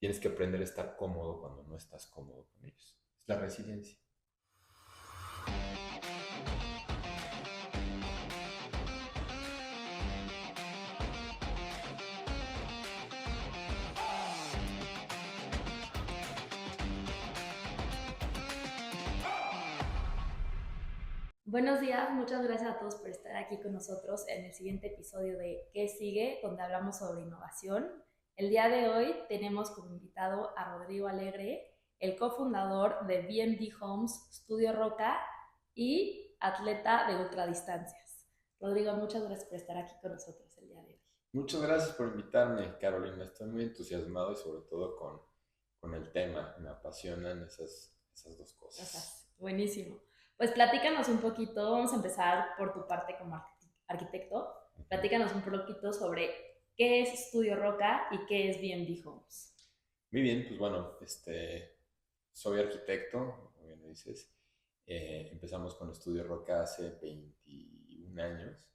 tienes que aprender a estar cómodo cuando no estás cómodo con ellos. Es la resiliencia. Buenos días, muchas gracias a todos por estar aquí con nosotros en el siguiente episodio de ¿Qué sigue?, donde hablamos sobre innovación. El día de hoy tenemos como invitado a Rodrigo Alegre, el cofundador de BMD Homes, Studio Roca y atleta de ultradistancias. Rodrigo, muchas gracias por estar aquí con nosotros el día de hoy. Muchas gracias por invitarme, Carolina. Estoy muy entusiasmado y sobre todo con el tema. Me apasionan esas dos cosas. Buenísimo. Pues platícanos un poquito, vamos a empezar por tu parte como arquitecto. Ujú. Platícanos un poquito sobre qué es Studio Roca y qué es BMD Homes. Muy bien, pues bueno, soy arquitecto, como bien lo dices. Empezamos con Estudio Roca hace 21 años,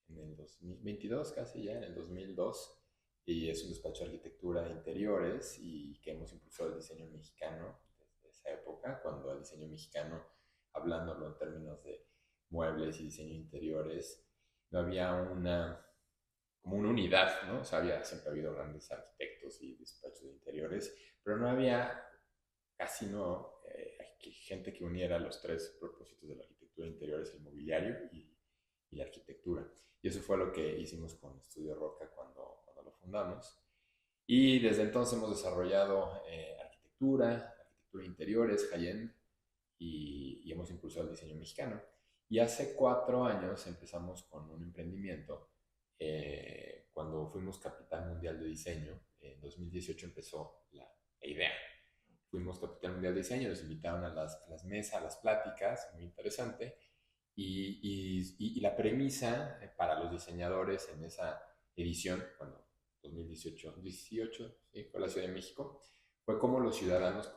en el 2022 casi ya, en el 2002. Y es un despacho de arquitectura de interiores y que hemos impulsado el diseño mexicano desde esa época, cuando el diseño mexicano, hablándolo en términos de muebles y diseño de interiores, no había como una unidad, ¿no? O sea, siempre ha habido grandes arquitectos y despachos de interiores, pero no había casi no gente que uniera los tres propósitos de la arquitectura de interiores, el mobiliario y la arquitectura. Y eso fue lo que hicimos con Estudio Roca cuando lo fundamos. Y desde entonces hemos desarrollado arquitectura de interiores, high-end, y hemos impulsado el diseño mexicano. Y hace 4 años empezamos con un emprendimiento. Cuando fuimos capital mundial de diseño, en 2018 empezó la idea. Fuimos capital mundial de diseño, nos invitaron a las mesas, a las pláticas, muy interesante. Y la premisa para los diseñadores en esa edición, cuando 2018 sí, fue la Ciudad de México, fue cómo los ciudadanos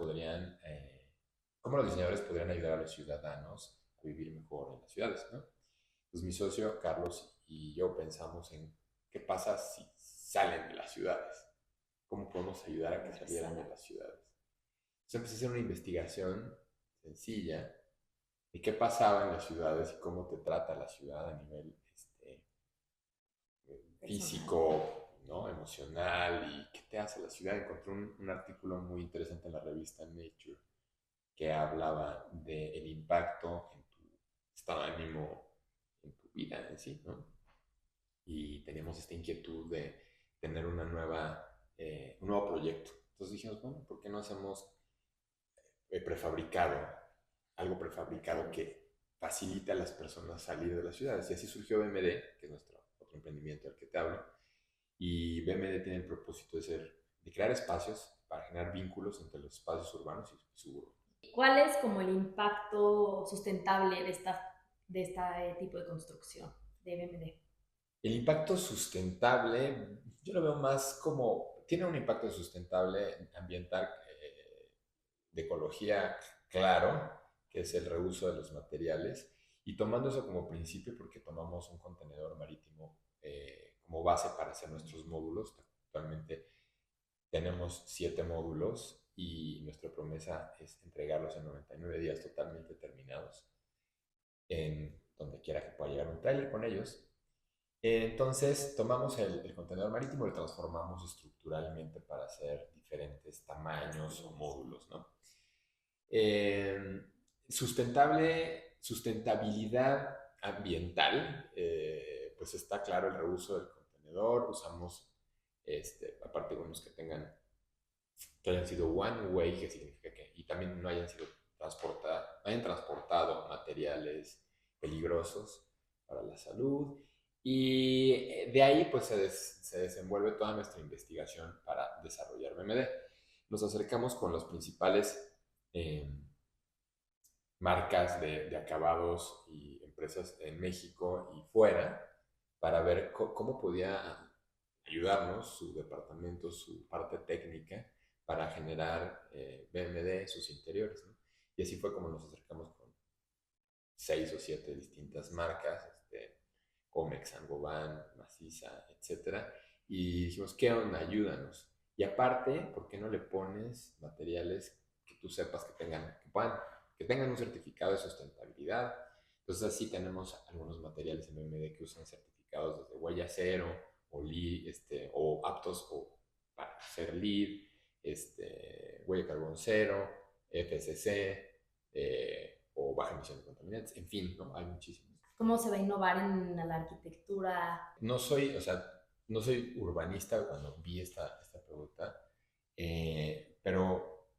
cómo los diseñadores podrían ayudar a los ciudadanos a vivir mejor en las ciudades, ¿no? Entonces mi socio Carlos y yo pensamos en qué pasa si salen de las ciudades, cómo podemos ayudar a que salieran de las ciudades. Entonces empecé a hacer una investigación sencilla de qué pasaba en las ciudades y cómo te trata la ciudad a nivel físico, ¿no? Emocional, y qué te hace la ciudad. Encontré un artículo muy interesante en la revista Nature que hablaba del impacto en tu estado de ánimo, en tu vida en sí, ¿no? Y teníamos esta inquietud de tener un nuevo proyecto. Entonces dijimos, bueno, ¿por qué no hacemos prefabricado, algo prefabricado que facilite a las personas salir de las ciudades? Y así surgió BMD, que es nuestro otro emprendimiento del que te hablo. Y BMD tiene el propósito de crear espacios para generar vínculos entre los espacios urbanos y suburbanos. ¿Cuál es como el impacto sustentable de este tipo de construcción de BMD? El impacto sustentable, yo lo veo más como, tiene un impacto sustentable ambiental, de ecología, claro, que es el reuso de los materiales, y tomando eso como principio, porque tomamos un contenedor marítimo como base para hacer nuestros módulos. Actualmente tenemos 7 módulos y nuestra promesa es entregarlos en 99 días totalmente terminados, en donde quiera que pueda llegar un trailer con ellos. Entonces tomamos el contenedor marítimo y lo transformamos estructuralmente para hacer diferentes tamaños o módulos, ¿no? Eh, Sustentabilidad ambiental, pues está claro el reuso del contenedor. Usamos, aparte, unos que hayan sido one way, que significa que, y también no hayan transportado materiales peligrosos para la salud. Y de ahí pues se desenvuelve toda nuestra investigación para desarrollar BMD. Nos acercamos con los principales eh, marcas de acabados y empresas en México y fuera para ver cómo podía ayudarnos su departamento, su parte técnica, para generar BMD, sus interiores, ¿no? Y así fue como nos acercamos con 6 o 7 distintas marcas, Comex, Sangoban, Maciza, etcétera. Y dijimos, ¿qué onda? Ayúdanos. Y aparte, ¿por qué no le pones materiales que tú sepas que tengan un certificado de sustentabilidad? Entonces así tenemos algunos materiales en BMD que usan certificados desde huella cero o, o aptos para ser LEED, huella de carbón cero, FSC, o baja emisión de contaminantes, en fin, ¿no? Hay muchísimos. ¿Cómo se va a innovar en la arquitectura? No soy, o sea, no soy urbanista cuando vi esta pregunta, pero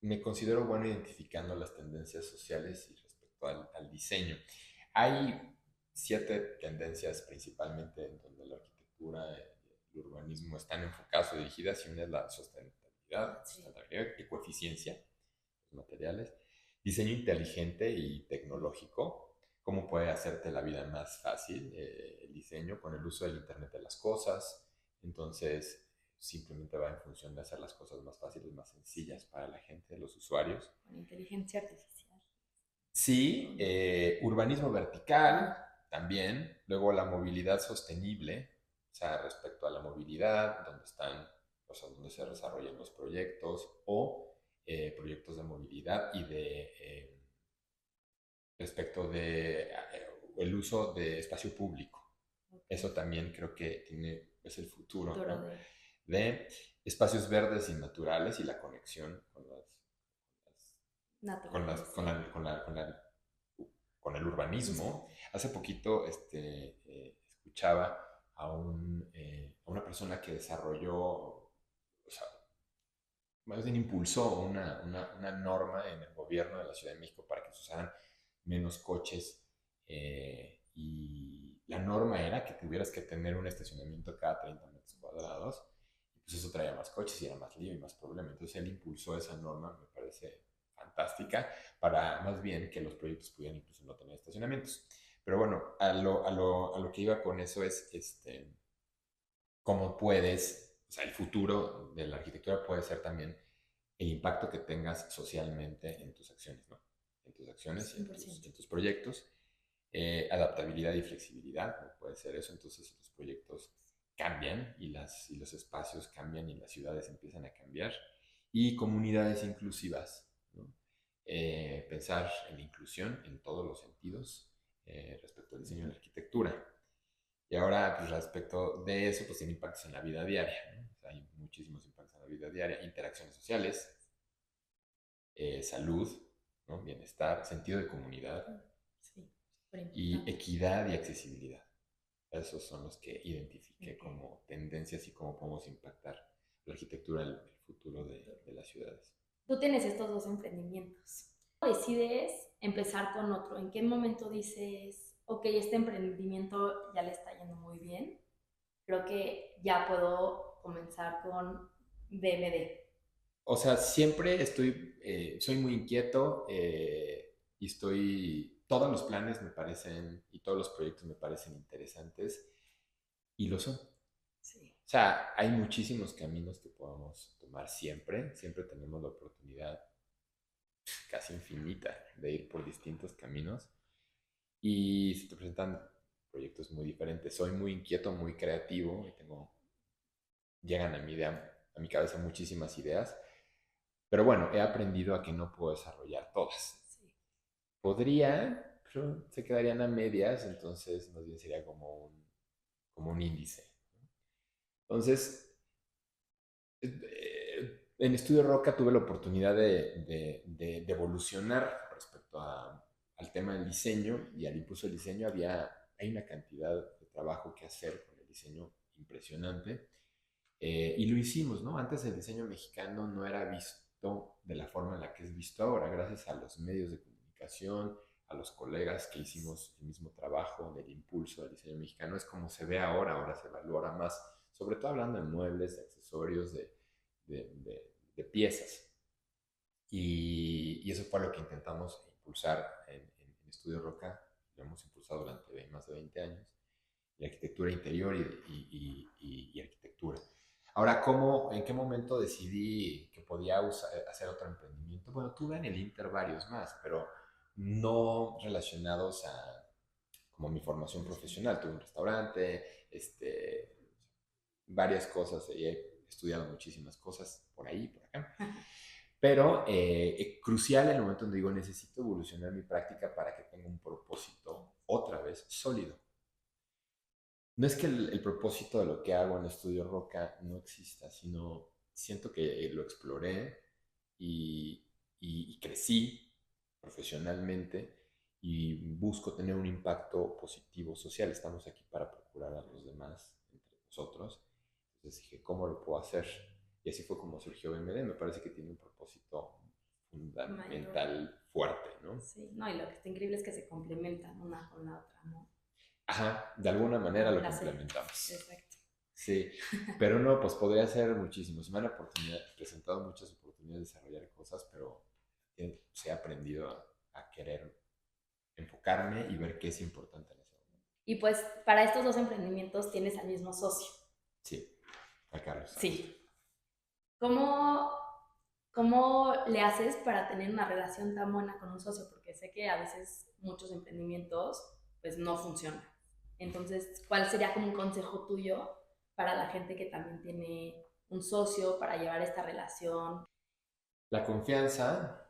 me considero bueno identificando las tendencias sociales y respecto al diseño. Hay 7 tendencias principalmente en donde la arquitectura y el urbanismo están enfocadas o dirigidas, y una es la sustentabilidad, ecoeficiencia, los materiales, diseño inteligente y tecnológico. ¿Cómo puede hacerte la vida más fácil el diseño con el uso del Internet de las cosas? Entonces, simplemente va en función de hacer las cosas más fáciles, más sencillas para la gente, los usuarios. Con inteligencia artificial. Sí, urbanismo vertical también. Luego la movilidad sostenible, o sea, respecto a la movilidad, donde se desarrollan los proyectos, o proyectos de movilidad y respecto de el uso de espacio público. Eso también creo que es el futuro, ¿no? De espacios verdes y naturales y la conexión con el urbanismo. Hace poquito escuchaba a una persona que desarrolló, o sea, más bien impulsó una norma en el gobierno de la Ciudad de México para que se usaran menos coches, y la norma era que tuvieras que tener un estacionamiento cada 30 metros cuadrados, y pues eso traía más coches y era más lío y más problema. Entonces él impulsó esa norma, me parece fantástica, para más bien que los proyectos pudieran incluso no tener estacionamientos. Pero bueno, a lo que iba con eso es cómo puedes, o sea, el futuro de la arquitectura puede ser también el impacto que tengas socialmente en tus acciones, ¿no? En tus acciones y en tus proyectos. Adaptabilidad y flexibilidad, ¿no? Puede ser eso. Entonces los proyectos cambian y los espacios cambian y las ciudades empiezan a cambiar. Y comunidades inclusivas, ¿no? Pensar en la inclusión en todos los sentidos respecto al diseño de la arquitectura. Y ahora, pues respecto de eso, pues tiene impactos en la vida diaria, ¿no? O sea, hay muchísimos impactos en la vida diaria: interacciones sociales, salud, ¿no? Bienestar, sentido de comunidad, sí, y equidad y accesibilidad. Esos son los que identifiqué como tendencias y cómo podemos impactar la arquitectura en el futuro de las ciudades. Tú tienes estos 2 emprendimientos. ¿Cómo decides empezar con otro? ¿En qué momento dices, ok, este emprendimiento ya le está yendo muy bien, creo que ya puedo comenzar con BMD? O sea, siempre soy muy inquieto, todos los planes me parecen, y todos los proyectos me parecen interesantes, y lo son. Sí. O sea, hay muchísimos caminos que podemos tomar siempre. Siempre tenemos la oportunidad casi infinita de ir por distintos caminos, y se te presentan proyectos muy diferentes. Soy muy inquieto, muy creativo, y llegan a mi cabeza muchísimas ideas, pero bueno, he aprendido a que no puedo desarrollar todas. Sí. Podría, pero se quedarían a medias, entonces más bien sería como un índice. Entonces, en Estudio Roca tuve la oportunidad de evolucionar respecto al tema del diseño y al impulso del diseño. Hay una cantidad de trabajo que hacer con el diseño impresionante, y lo hicimos, ¿no? Antes el diseño mexicano no era visto de la forma en la que es visto ahora, gracias a los medios de comunicación, a los colegas que hicimos el mismo trabajo del impulso del diseño mexicano. Es como se ve ahora se valora más, sobre todo hablando de muebles, de accesorios, de piezas. Y eso fue lo que intentamos impulsar en Estudio Roca. Lo hemos impulsado durante más de 20 años, la arquitectura interior y arquitectura. Ahora, en qué momento decidí que podía hacer otro emprendimiento? Bueno, tuve en el Inter varios más, pero no relacionados a como mi formación profesional. Tuve un restaurante, varias cosas. estudiado muchísimas cosas por ahí, por acá. Pero crucial en el momento donde digo, necesito evolucionar mi práctica para que tenga un propósito otra vez sólido. No es que el propósito de lo que hago en Estudio Roca no exista, sino siento que lo exploré y, y crecí profesionalmente y busco tener un impacto positivo social. Estamos aquí para procurar a los demás entre nosotros. Entonces dije, ¿cómo lo puedo hacer? Y así fue como surgió BMD. Me parece que tiene un propósito Mayor. fundamental fuerte, ¿no? Sí, no, y lo que está increíble es que se complementan una con la otra, ¿no? Ajá, de alguna manera Una lo frase. complementamos. Exacto. Sí, pero no, pues podría ser muchísimo. Se me han presentado muchas oportunidades de desarrollar cosas, pero pues, he aprendido a querer enfocarme y ver qué es importante en ese momento. Y pues para estos dos emprendimientos tienes al mismo socio. Sí, a Carlos Sánchez. Sí. ¿Cómo, ¿Cómo le haces para tener una relación tan buena con un socio? Porque sé que a veces muchos emprendimientos pues no funcionan. Entonces, ¿cuál sería como un consejo tuyo para la gente que también tiene un socio para llevar esta relación? La confianza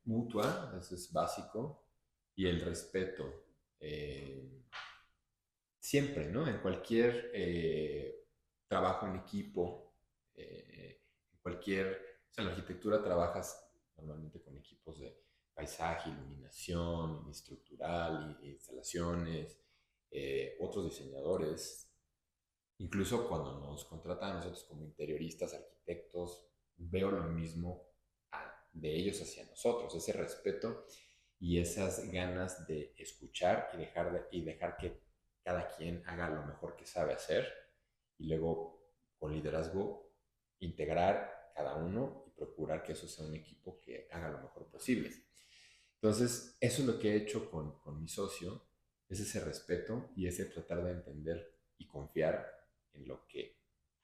mutua, eso es básico, y el respeto. Siempre, ¿no? En cualquier trabajo en equipo, en cualquier, o sea, en la arquitectura trabajas normalmente con equipos de paisaje, iluminación, estructural, instalaciones, otros diseñadores. Incluso cuando nos contratan a nosotros como interioristas, arquitectos, veo lo mismo de ellos hacia nosotros, ese respeto y esas ganas de escuchar y dejar que cada quien haga lo mejor que sabe hacer y luego con liderazgo integrar cada uno y procurar que eso sea un equipo que haga lo mejor posible. Entonces, eso es lo que he hecho con mi socio, es ese respeto y ese tratar de entender y confiar en lo que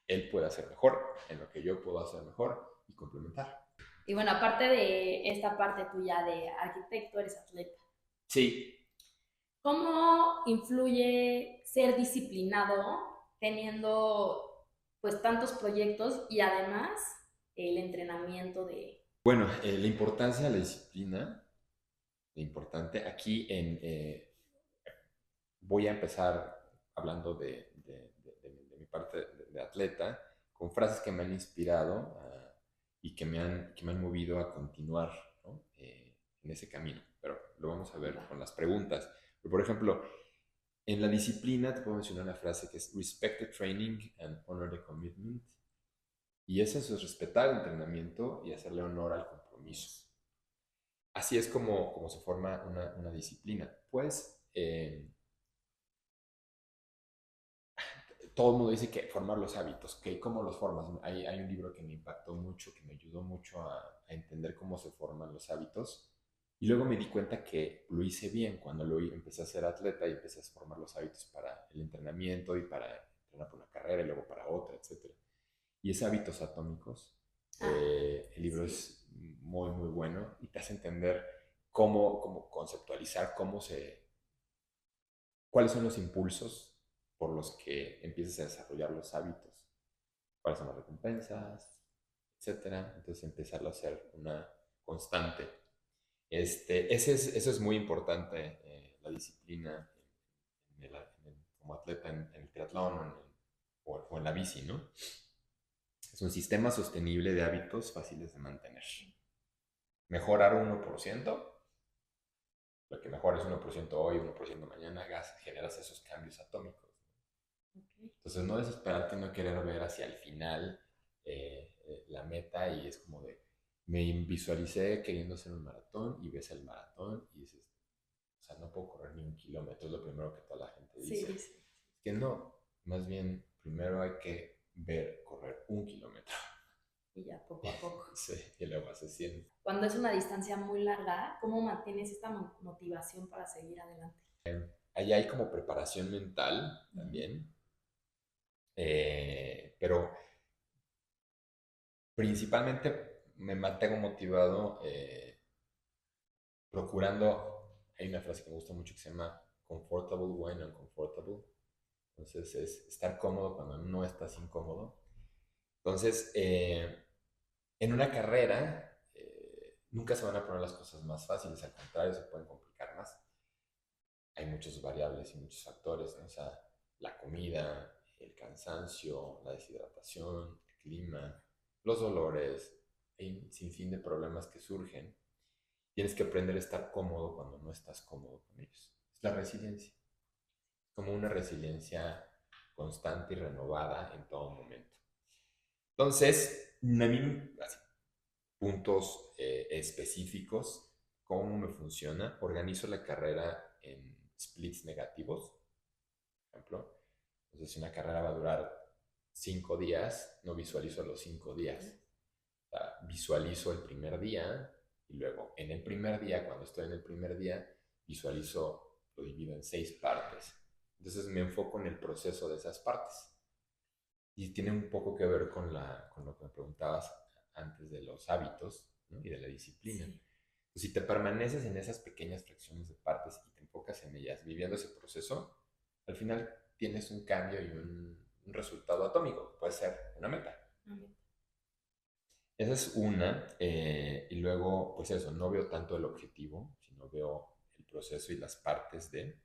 él puede hacer mejor, en lo que yo puedo hacer mejor y complementar. Y bueno, aparte de esta parte tuya de arquitecto, eres atleta. Sí, ¿Cómo influye ser disciplinado teniendo pues tantos proyectos y además el entrenamiento de... bueno, la importancia de la disciplina, lo importante aquí voy a empezar hablando de mi parte de atleta, con frases que me han inspirado y que me han movido a continuar, ¿no? En ese camino. Pero lo vamos a ver con las preguntas. Pero, por ejemplo, en la disciplina te puedo mencionar una frase que es respect the training and honor the commitment. Y eso es respetar el entrenamiento y hacerle honor al compromiso. Así es como se forma una disciplina. Pues todo el mundo dice que formar los hábitos, que cómo los formas. Hay un libro que me impactó mucho, que me ayudó mucho a entender cómo se forman los hábitos. Y luego me di cuenta que lo hice bien cuando empecé a ser atleta y empecé a formar los hábitos para el entrenamiento y para entrenar por una carrera y luego para otra, etcétera. Y es Hábitos Atómicos. El libro Sí. es muy, muy bueno y te hace entender cómo conceptualizar cuáles son los impulsos por los que empiezas a desarrollar los hábitos, cuáles son las recompensas, etcétera. Entonces empezarlo a hacer una constante. Eso es muy importante, la disciplina como atleta en el triatlón o en la bici, ¿no? Es un sistema sostenible de hábitos fáciles de mantener. Mejorar 1%, lo que mejores 1% hoy, 1% mañana, generas esos cambios atómicos. Okay. Entonces no desesperarte, no querer ver hacia el final la meta y es como de, me visualicé queriendo hacer un maratón y ves el maratón y dices, o sea, no puedo correr ni 1 kilómetro, es lo primero que toda la gente Sí, dice. dice. Es que no, más bien primero hay que ver correr 1 kilómetro. Y ya poco a poco. Sí, y luego hace 100. Cuando es una distancia muy larga, ¿cómo mantienes esta motivación para seguir adelante? Allá hay como preparación mental también, pero principalmente me mantengo motivado procurando, hay una frase que me gusta mucho que se llama comfortable when uncomfortable, entonces es estar cómodo cuando no estás incómodo Entonces, en una carrera nunca se van a poner las cosas más fáciles, al contrario, se pueden complicar más. Hay muchas variables y muchos factores, ¿no? O sea, la comida, el cansancio, la deshidratación, el clima, los dolores, hay un sinfín de problemas que surgen. Tienes que aprender a estar cómodo cuando no estás cómodo con ellos. Es la resiliencia. Es como una resiliencia constante y renovada en todo momento. Entonces, a mí, así, puntos específicos, cómo me funciona. Organizo la carrera en splits negativos, por ejemplo. Entonces, si una carrera va a durar 5 días, no visualizo los 5 días. O sea, visualizo el primer día y luego en el primer día, cuando estoy en el primer día, visualizo, lo divido en 6 partes. Entonces me enfoco en el proceso de esas partes. Y tiene un poco que ver con lo que me preguntabas antes de los hábitos, ¿no? Y de la disciplina. Sí. Pues si te permaneces en esas pequeñas fracciones de partes y te enfocas en ellas, viviendo ese proceso, al final tienes un cambio y un resultado atómico. Puede ser una meta. Esa es una. Y luego, pues eso, no veo tanto el objetivo, sino veo el proceso y las partes de.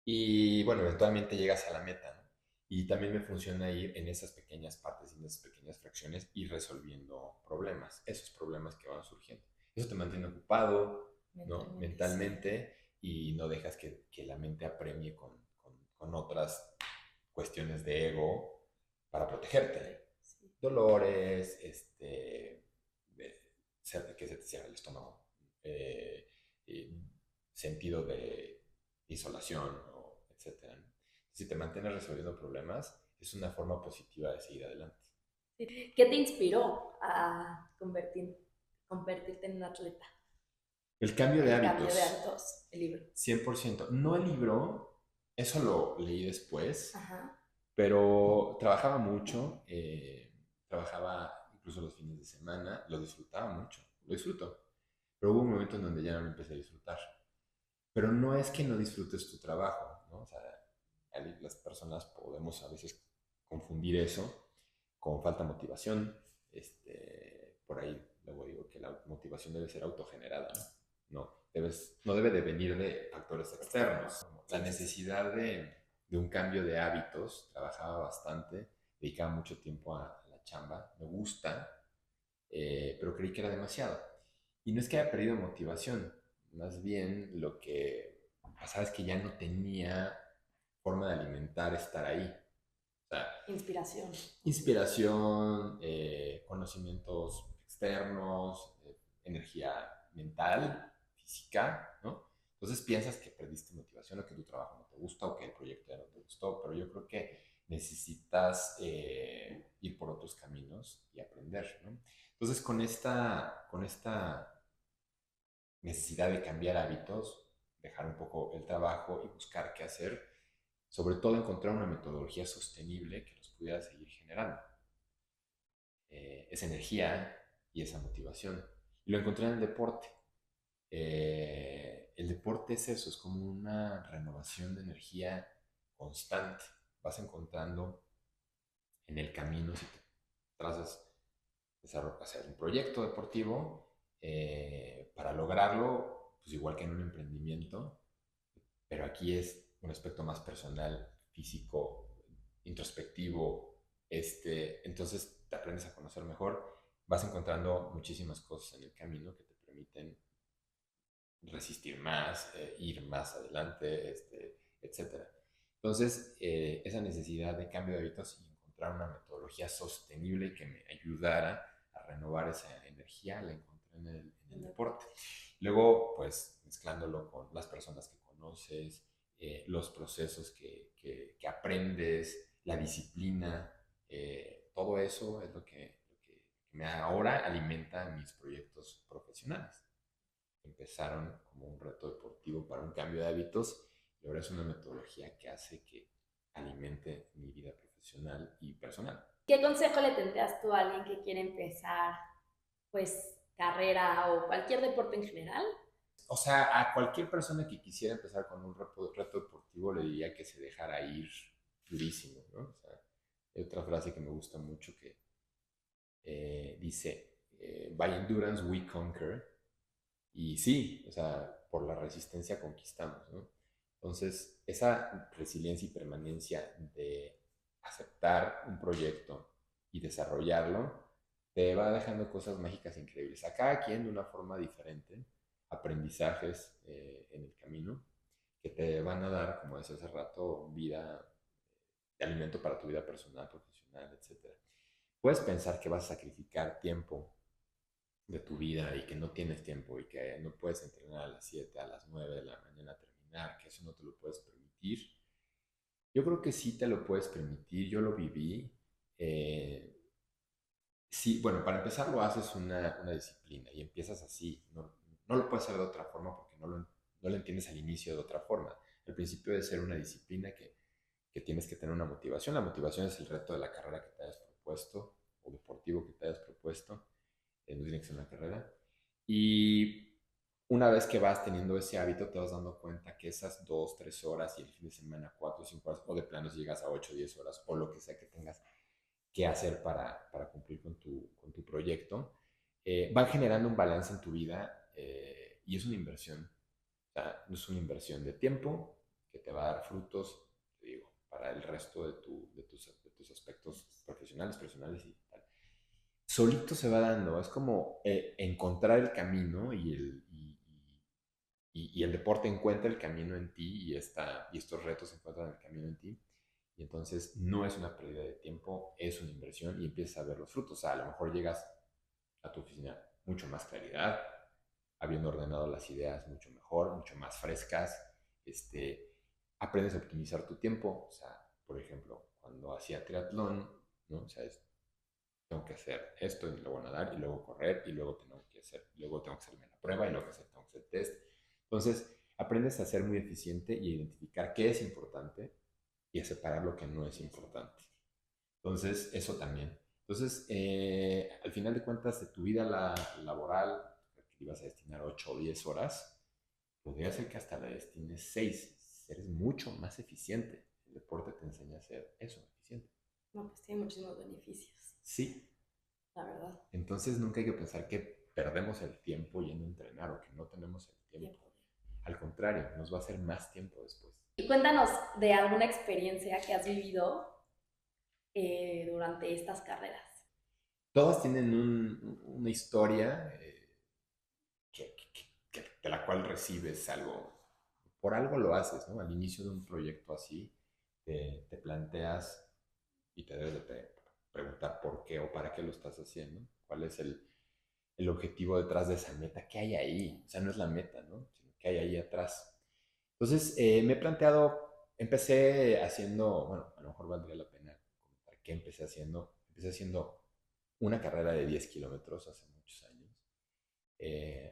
Y bueno, eventualmente llegas a la meta, ¿no? Y también me funciona ir en esas pequeñas partes y en esas pequeñas fracciones y resolviendo problemas, esos problemas que van surgiendo. Eso te mantiene ocupado, ¿no? Mentalmente, y no dejas que la mente apremie con otras cuestiones de ego para protegerte. Sí. Dolores, que se te cierra el estómago, y sentido de isolación, etcétera. Si te mantienes resolviendo problemas, es una forma positiva de seguir adelante. ¿Qué te inspiró a convertirte en un atleta? El cambio de El hábitos. cambio de hábitos, el libro. 100%. No el libro, eso lo leí después, Ajá. pero trabajaba mucho, trabajaba incluso los fines de semana, lo disfrutaba mucho, lo disfruto. Pero hubo un momento en donde ya no lo empecé a disfrutar. Pero no es que no disfrutes tu trabajo, ¿no? O sea, las personas podemos a veces confundir eso con falta de motivación. Por ahí luego digo que la motivación debe ser autogenerada, ¿no? No debe de venir de factores externos. La necesidad de un cambio de hábitos, trabajaba bastante, dedicaba mucho tiempo a la chamba, me gusta, pero creí que era demasiado. Y no es que haya perdido motivación, más bien lo que pasaba es que ya no tenía forma de alimentar estar ahí. O sea, inspiración. Inspiración, conocimientos externos, energía mental, física, ¿no? Entonces piensas que perdiste motivación o que tu trabajo no te gusta o que el proyecto ya no te gustó, pero yo creo que necesitas ir por otros caminos y aprender, ¿no? Entonces con esta necesidad de cambiar hábitos, dejar un poco el trabajo y buscar qué hacer, sobre todo encontrar una metodología sostenible que los pudiera seguir generando esa energía y esa motivación. Y lo encontré en el deporte. El deporte es eso, es como una renovación de energía constante. Vas encontrando en el camino, si te trazas hacer un proyecto deportivo, para lograrlo, pues igual que en un emprendimiento, pero aquí es un aspecto más personal, físico, introspectivo. Entonces te aprendes a conocer mejor, vas encontrando muchísimas cosas en el camino que te permiten resistir más, ir más adelante, etcétera. Entonces, esa necesidad de cambio de hábitos y encontrar una metodología sostenible que me ayudara a renovar esa energía, la encontré en el deporte. Luego, pues, mezclándolo con las personas que conoces, los procesos que aprendes, la disciplina, todo eso es lo que me ahora alimenta mis proyectos profesionales. Empezaron como un reto deportivo para un cambio de hábitos y ahora es una metodología que hace que alimente mi vida profesional y personal. ¿Qué consejo le tendrías tú a alguien que quiere empezar, pues, carrera o cualquier deporte en general? O sea, a cualquier persona que quisiera empezar con un reto deportivo le diría que se dejara ir durísimo, ¿no? O sea, Hay otra frase que me gusta mucho que dice, by endurance we conquer. Y sí, o sea, por la resistencia conquistamos, ¿no? Entonces, esa resiliencia y permanencia de aceptar un proyecto y desarrollarlo, te va dejando cosas mágicas increíbles. A cada quien de una forma diferente, aprendizajes en el camino que te van a dar, como decía hace rato, vida, de alimento para tu vida personal, profesional, etcétera. Puedes pensar que vas a sacrificar tiempo de tu vida y que no tienes tiempo y que no puedes entrenar a las 7 a las 9 de la mañana a terminar, que eso no te lo puedes permitir. Yo creo que sí te lo puedes permitir, yo lo viví. Eh, sí, bueno, para empezar lo haces una disciplina y empiezas así. No, no lo puedes hacer de otra forma porque no lo entiendes al inicio de otra forma. Al principio debe ser una disciplina que tienes que tener una motivación. La motivación es el reto de la carrera que te hayas propuesto o deportivo que te hayas propuesto, no tiene que ser una carrera. Y una vez que vas teniendo ese hábito, te vas dando cuenta que esas 2, 3 horas y el fin de semana 4, 5 horas, o de plano si llegas a 8, 10 horas, o lo que sea que tengas que hacer para cumplir con tu proyecto, van generando un balance en tu vida y es una inversión. O sea, no es una inversión de tiempo que te va a dar frutos, te digo, para el resto de tus aspectos profesionales, personales y tal. Solito se va dando, es como encontrar el camino y el deporte encuentra el camino en ti y estos retos encuentran el camino en ti. Y entonces no es una pérdida de tiempo, es una inversión y empiezas a ver los frutos. O sea, a lo mejor llegas a tu oficina mucho más claridad, habiendo ordenado las ideas mucho mejor, mucho más frescas. Este, aprendes a optimizar tu tiempo. O sea, por ejemplo, cuando hacía triatlón, ¿no? O sea, tengo que hacer esto y luego nadar y luego correr y luego luego tengo que hacerme la prueba y luego tengo que hacer test. Entonces, aprendes a ser muy eficiente y a identificar qué es importante y a separar lo que no es importante. Entonces, eso también. Entonces, al final de cuentas, de tu vida laboral, que ibas a destinar 8 o 10 horas, podría ser que hasta la destines 6. Eres mucho más eficiente. El deporte te enseña a ser eso, eficiente. No, pues tiene muchísimos beneficios, Sí. la verdad. Entonces, nunca hay que pensar que perdemos el tiempo yendo a entrenar o que no tenemos el tiempo. Tiempo. Al contrario, nos va a hacer más tiempo después. Y cuéntanos de alguna experiencia que has vivido durante estas carreras. Todas tienen una historia de la cual recibes algo. Por algo lo haces, ¿no? Al inicio de un proyecto así, te planteas y te debes de preguntar por qué o para qué lo estás haciendo. ¿Cuál es el objetivo detrás de esa meta? ¿Qué hay ahí? O sea, no es la meta, ¿no? Sino qué hay ahí atrás. Entonces, me he planteado, empecé haciendo, bueno, a lo mejor valdría la pena comentar qué empecé haciendo. Empecé haciendo una carrera de 10 kilómetros hace muchos años.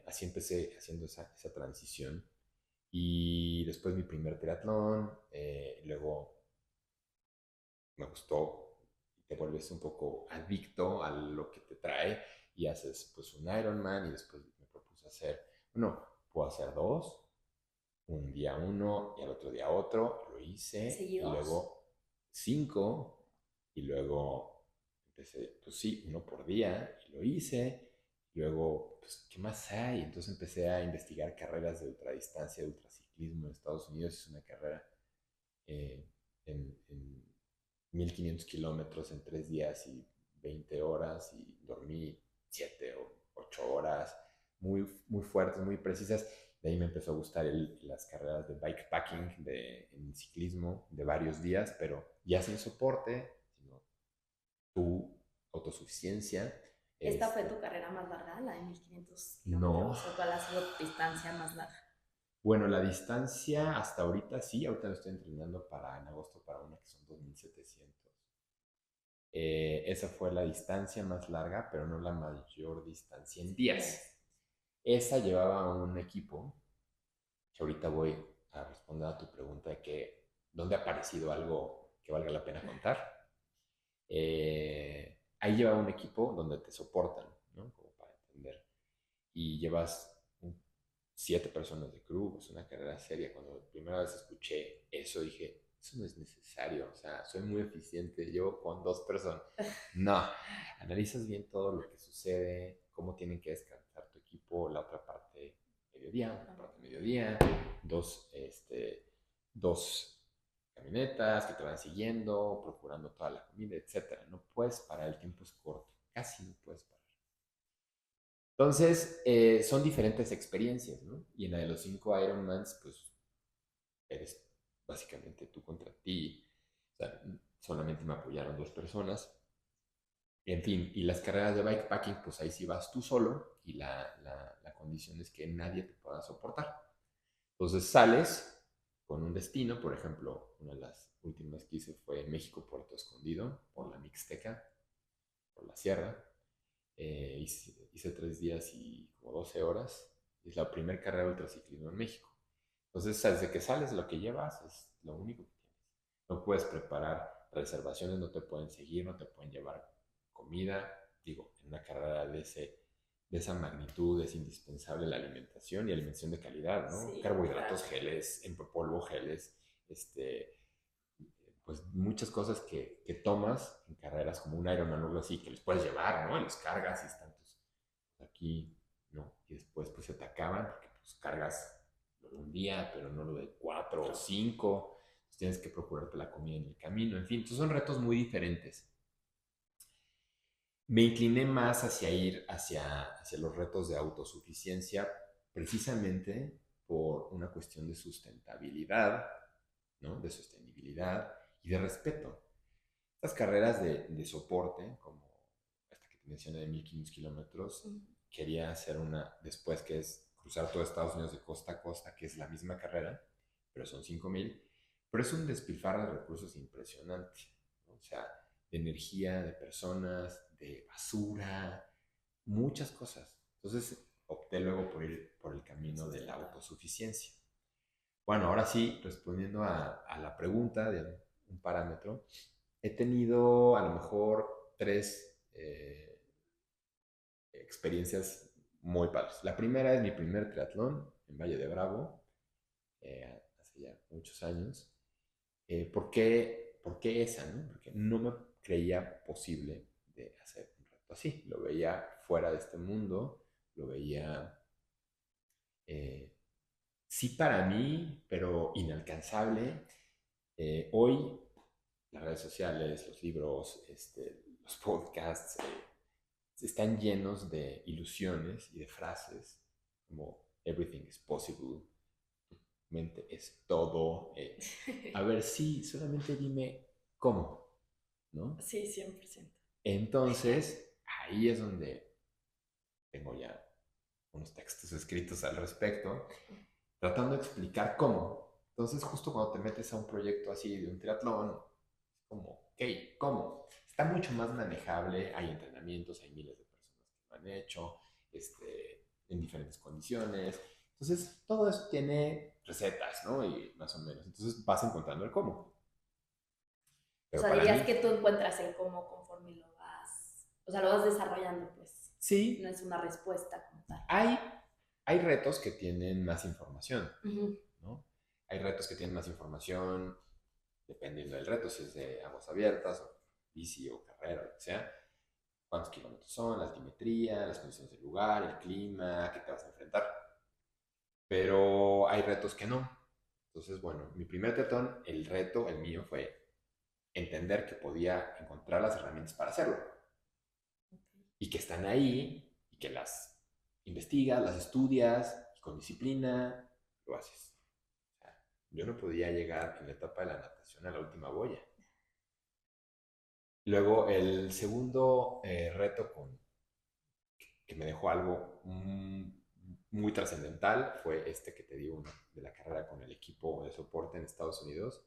Así empecé haciendo esa transición. Y después mi primer triatlón, luego me gustó y te vuelves un poco adicto a lo que te trae y haces pues un Ironman y después me propuse hacer, bueno, puedo hacer dos, un día uno y al otro día otro, lo hice y ¿Seguidos? luego 5 y luego empecé, pues sí, uno por día y lo hice. Luego, pues, ¿qué más hay? Entonces empecé a investigar carreras de ultradistancia, de ultraciclismo en Estados Unidos. Es una carrera eh, en 1500 kilómetros en 3 días y 20 horas y dormí 7 o 8 horas, muy, muy fuertes, muy precisas. De ahí me empezó a gustar las carreras de bikepacking, en ciclismo, de varios días, pero ya sin soporte, sino tu autosuficiencia. ¿Esta fue Este, tu carrera más larga, la de 1500 no, kilómetros? ¿O cuál ha sido tu distancia más larga? bueno, la distancia hasta ahorita sí, ahorita lo estoy entrenando en agosto para una que son 2700. Esa fue la distancia más larga, pero no la mayor distancia en días. Yes. Esa llevaba un equipo, que ahorita voy a responder a tu pregunta de que, ¿dónde ha aparecido algo que valga la pena contar? Ahí llevaba un equipo donde te soportan, ¿no? Como para entender. Y llevas 7 personas de crew, es una carrera seria. Cuando la primera vez escuché eso dije, eso no es necesario, o sea, soy muy eficiente, yo con 2 personas. No, analizas bien todo lo que sucede, cómo tienen que descansar tu equipo, la otra parte mediodía, otra parte mediodía, dos camionetas que te van siguiendo, procurando toda la comida, etcétera. No puedes parar, el tiempo es corto, casi no puedes parar. Entonces, son diferentes experiencias, ¿no? Y en la de los 5 Ironmans, pues eres básicamente tú contra ti. O sea, solamente me apoyaron 2 personas. En fin, y las carreras de bikepacking, pues ahí sí vas tú solo y la condición es que nadie te pueda soportar. Entonces sales con un destino, por ejemplo, una de las últimas que hice fue México Puerto Escondido, por la Mixteca, por la sierra. Hice 3 días y como 12 horas. Es la primera carrera de ultraciclismo en México. Entonces, desde que sales, lo que llevas es lo único que tienes. No puedes preparar reservaciones, no te pueden seguir, no te pueden llevar comida. Digo, en una carrera de esa magnitud es indispensable la alimentación y alimentación de calidad, ¿no? Sí, Carbohidratos, claro. geles, en polvo, geles, este, pues muchas cosas que tomas en carreras como un Ironman o algo así, que les puedes llevar, ¿no? Y los cargas y están pues, aquí, ¿no? Y después pues se te acaban porque pues cargas lo de un día, pero no lo de 4 o 5. Entonces, tienes que procurarte la comida en el camino, en fin, entonces son retos muy diferentes. Me incliné más hacia ir hacia los retos de autosuficiencia, precisamente por una cuestión de sustentabilidad, ¿no? De sostenibilidad y de respeto. Estas carreras de soporte, como esta que te mencioné de 1500 kilómetros, quería hacer una después que es cruzar todo Estados Unidos de costa a costa, que es la misma carrera, pero son 5000, pero es un despilfarro de recursos impresionante, ¿no? O sea, de energía, de personas, de basura, muchas cosas. Entonces opté luego por ir por el camino de la autosuficiencia. Bueno, ahora sí, respondiendo a la pregunta de un parámetro, he tenido a lo mejor 3 experiencias muy padres. La primera es mi primer triatlón en Valle de Bravo, hace ya muchos años. ¿Por qué esa? ¿No? Porque no me creía posible de hacer un reto así. Lo veía fuera de este mundo, lo veía, eh, sí para mí, pero inalcanzable. Hoy las redes sociales, los libros, los podcasts, están llenos de ilusiones y de frases como everything is possible, tu mente es todo. A ver, sí, solamente dime cómo, ¿no? Sí, 100%. Entonces, ahí es donde tengo ya unos textos escritos al respecto, tratando de explicar cómo. Entonces, justo cuando te metes a un proyecto así de un triatlón, es como, ok, ¿cómo? Está mucho más manejable, hay entrenamientos, hay miles de personas que lo han hecho, en diferentes condiciones. Entonces, todo eso tiene recetas, ¿no? Y más o menos. Entonces, vas encontrando el cómo. O Pero sea, para dirías mí, que tú encuentras el cómo conforme lo vas, o sea, lo vas desarrollando, pues. No sí, es una respuesta como tal. hay retos que tienen más información, Ujú. ¿no? Hay retos que tienen más información dependiendo del reto, si es de aguas abiertas o bici o carrera o lo que sea, cuántos kilómetros son, la altimetría, las condiciones del lugar, el clima, qué te vas a enfrentar. Pero hay retos que no. Entonces, bueno, mi primer tetón, el reto, el mío, fue entender que podía encontrar las herramientas para hacerlo y que están ahí y que las investigas, las estudias y con disciplina lo haces. O sea, yo no podía llegar en la etapa de la natación a la última boya. Luego, el segundo reto que me dejó algo muy trascendental fue este que te digo, ¿no? De la carrera con el equipo de soporte en Estados Unidos.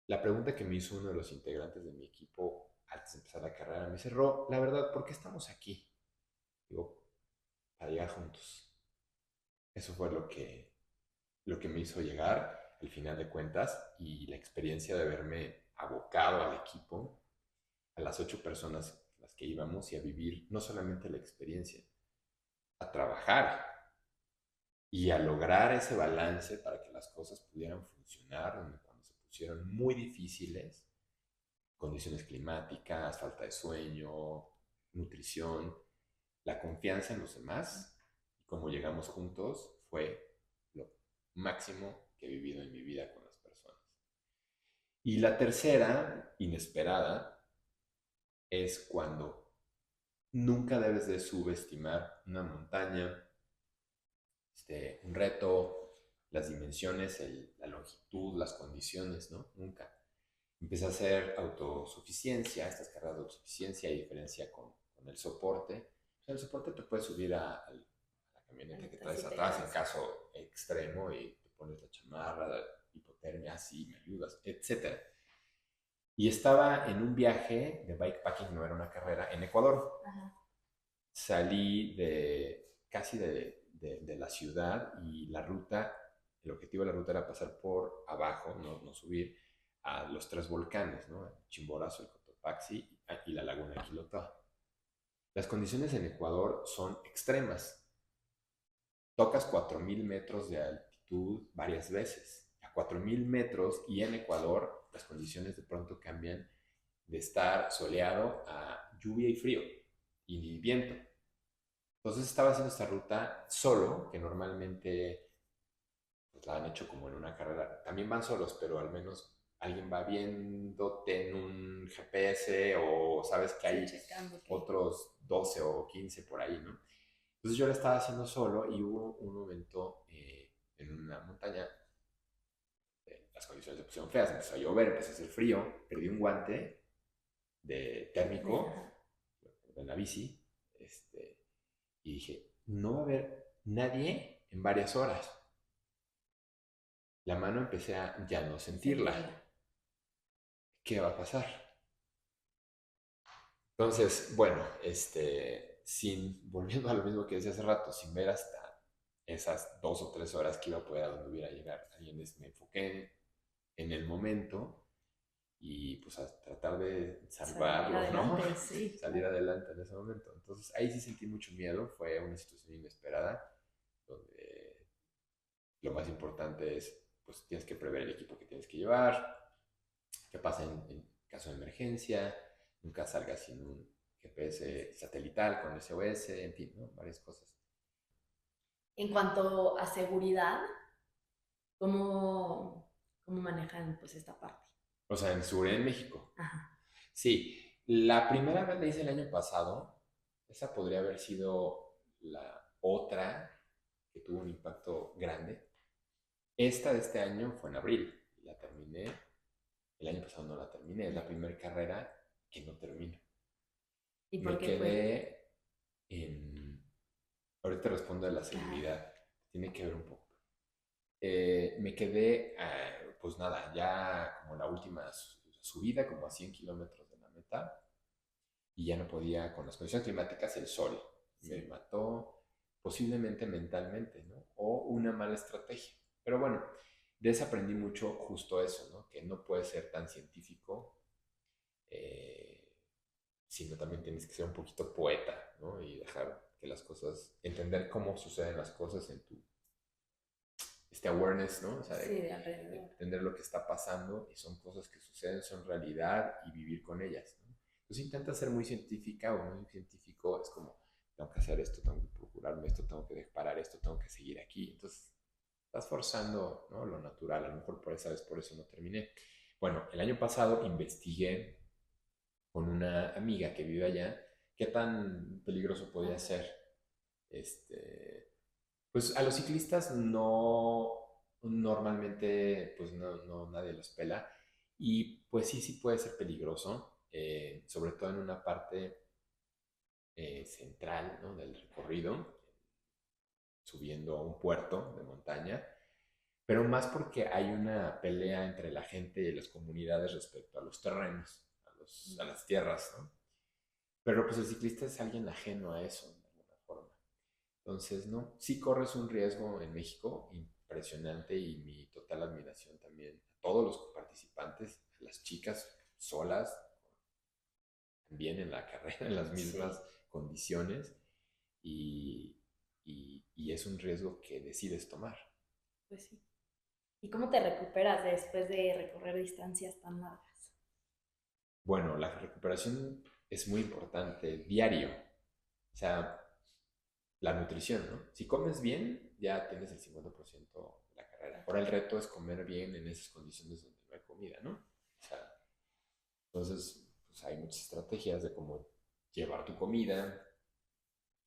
La pregunta que me hizo uno de los integrantes de mi equipo antes de empezar la carrera me dice, Ro, la verdad, ¿por qué estamos aquí? Digo, para llegar juntos. Eso fue lo que me hizo llegar al final de cuentas y la experiencia de verme abocado al equipo, a las 8 personas las que íbamos y a vivir no solamente la experiencia, a trabajar y a lograr ese balance para que las cosas pudieran funcionar cuando se pusieron muy difíciles, condiciones climáticas, falta de sueño, nutrición, la confianza en los demás, y cómo llegamos juntos fue lo máximo que he vivido en mi vida con las personas. Y la tercera, inesperada, es cuando nunca debes de subestimar una montaña, un reto, las dimensiones, la longitud, las condiciones, ¿no? Nunca. Empieza a hacer autosuficiencia, estas carreras de autosuficiencia y diferencia con el soporte. O sea, el soporte te puede subir a la camioneta que traes atrás en caso extremo y te pones la chamarra, la hipotermia, así, me ayudas, etc. Y estaba en un viaje de bikepacking, no era una carrera, en Ecuador. Ajá. Salí casi de la ciudad y la ruta, el objetivo de la ruta era pasar por abajo, no subir, a los tres volcanes, ¿no? El Chimborazo, el Cotopaxi y la laguna de Quilotá. Las condiciones en Ecuador son extremas. Tocas 4.000 metros de altitud varias veces. A 4.000 metros y en Ecuador las condiciones de pronto cambian de estar soleado a lluvia y frío y viento. Entonces estaba haciendo esta ruta solo, que normalmente pues, la han hecho como en una carrera. También van solos, pero al menos alguien va viéndote en un GPS o sabes que hay otros 12 o 15 por ahí, ¿no? Entonces yo la estaba haciendo solo y hubo un momento en una montaña, las condiciones se pusieron feas, empezó a llover, empezó a hacer frío, perdí un guante de térmico de la bici, y dije, no va a haber nadie en varias horas. La mano empecé a ya no sentirla. ¿Qué va a pasar? Entonces, bueno, volviendo a lo mismo que decía hace rato, sin ver hasta esas 2 o 3 horas que iba a poder a donde hubiera llegar alguien, me enfoqué en el momento y pues a tratar de salvarlo, adelante, ¿no? Sí, salir adelante en ese momento. Entonces ahí sí sentí mucho miedo, fue una situación inesperada, donde lo más importante es, pues tienes que prever el equipo que tienes que llevar, qué pasa en caso de emergencia, nunca salgas sin un GPS satelital con SOS, en fin, ¿no? Varias cosas. En cuanto a seguridad, ¿cómo manejan pues esta parte? O sea, en seguridad en México. Ajá. Sí, la primera vez la hice el año pasado, esa podría haber sido la otra que tuvo un impacto grande. Esta de este año fue en abril, la terminé, el año pasado no la terminé, es la primera carrera que no termino. ¿Y por qué quedé en... Ahorita respondo de la seguridad, tiene que ver un poco. Me quedé, pues nada, ya como la última subida, como a 100 kilómetros de la meta, y ya no podía, con las condiciones climáticas, el sol me mató, posiblemente mentalmente, ¿no? O una mala estrategia. Pero bueno, de eso aprendí mucho justo eso, ¿no? Que no puedes ser tan científico, sino también tienes que ser un poquito poeta, ¿no? Y dejar que las cosas, entender cómo suceden las cosas en tu awareness, ¿no? O sea, de entender lo que está pasando y son cosas que suceden, son realidad y vivir con ellas, ¿no? Entonces intenta ser muy científica o muy científico, es como, tengo que hacer esto, tengo que procurarme esto, tengo que parar esto, tengo que seguir aquí. Entonces estás forzando, ¿no? Lo natural, a lo mejor por esa vez por eso no terminé. Bueno, el año pasado investigué con una amiga que vive allá qué tan peligroso podía ser. Pues a los ciclistas normalmente pues no nadie los pela y pues sí puede ser peligroso, sobre todo en una parte central, ¿no? Del recorrido, subiendo a un puerto de montaña, pero más porque hay una pelea entre la gente y las comunidades respecto a los terrenos, a las tierras, ¿no? Pero pues el ciclista es alguien ajeno a eso, de alguna forma. Entonces, no, sí corres un riesgo en México impresionante y mi total admiración también a todos los participantes, a las chicas solas, también en la carrera, en las mismas condiciones y es un riesgo que decides tomar. Pues sí. ¿Y cómo te recuperas después de recorrer distancias tan largas? Bueno, la recuperación es muy importante, diario. O sea, la nutrición, ¿no? Si comes bien, ya tienes el 50% de la carrera. Ahora el reto es comer bien en esas condiciones donde no hay comida, ¿no? O sea, entonces, pues hay muchas estrategias de cómo llevar tu comida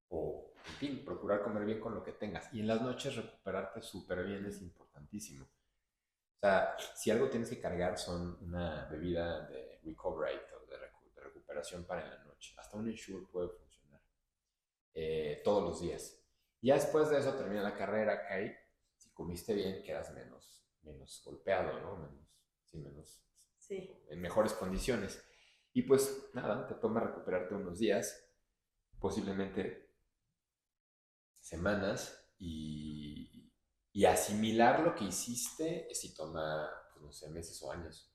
o, en fin, procurar comer bien con lo que tengas. Y en las noches recuperarte súper bien es importantísimo. O sea, si algo tienes que cargar son una bebida de recovery o de recuperación para en la noche. Hasta un Ensure puede funcionar todos los días. Ya después de eso termina la carrera, cae. Si comiste bien, quedas menos golpeado, ¿no? Menos, Sí. en mejores condiciones. Y pues nada, te toma recuperarte unos días, posiblemente semanas, y asimilar lo que hiciste si toma, pues no sé, meses o años.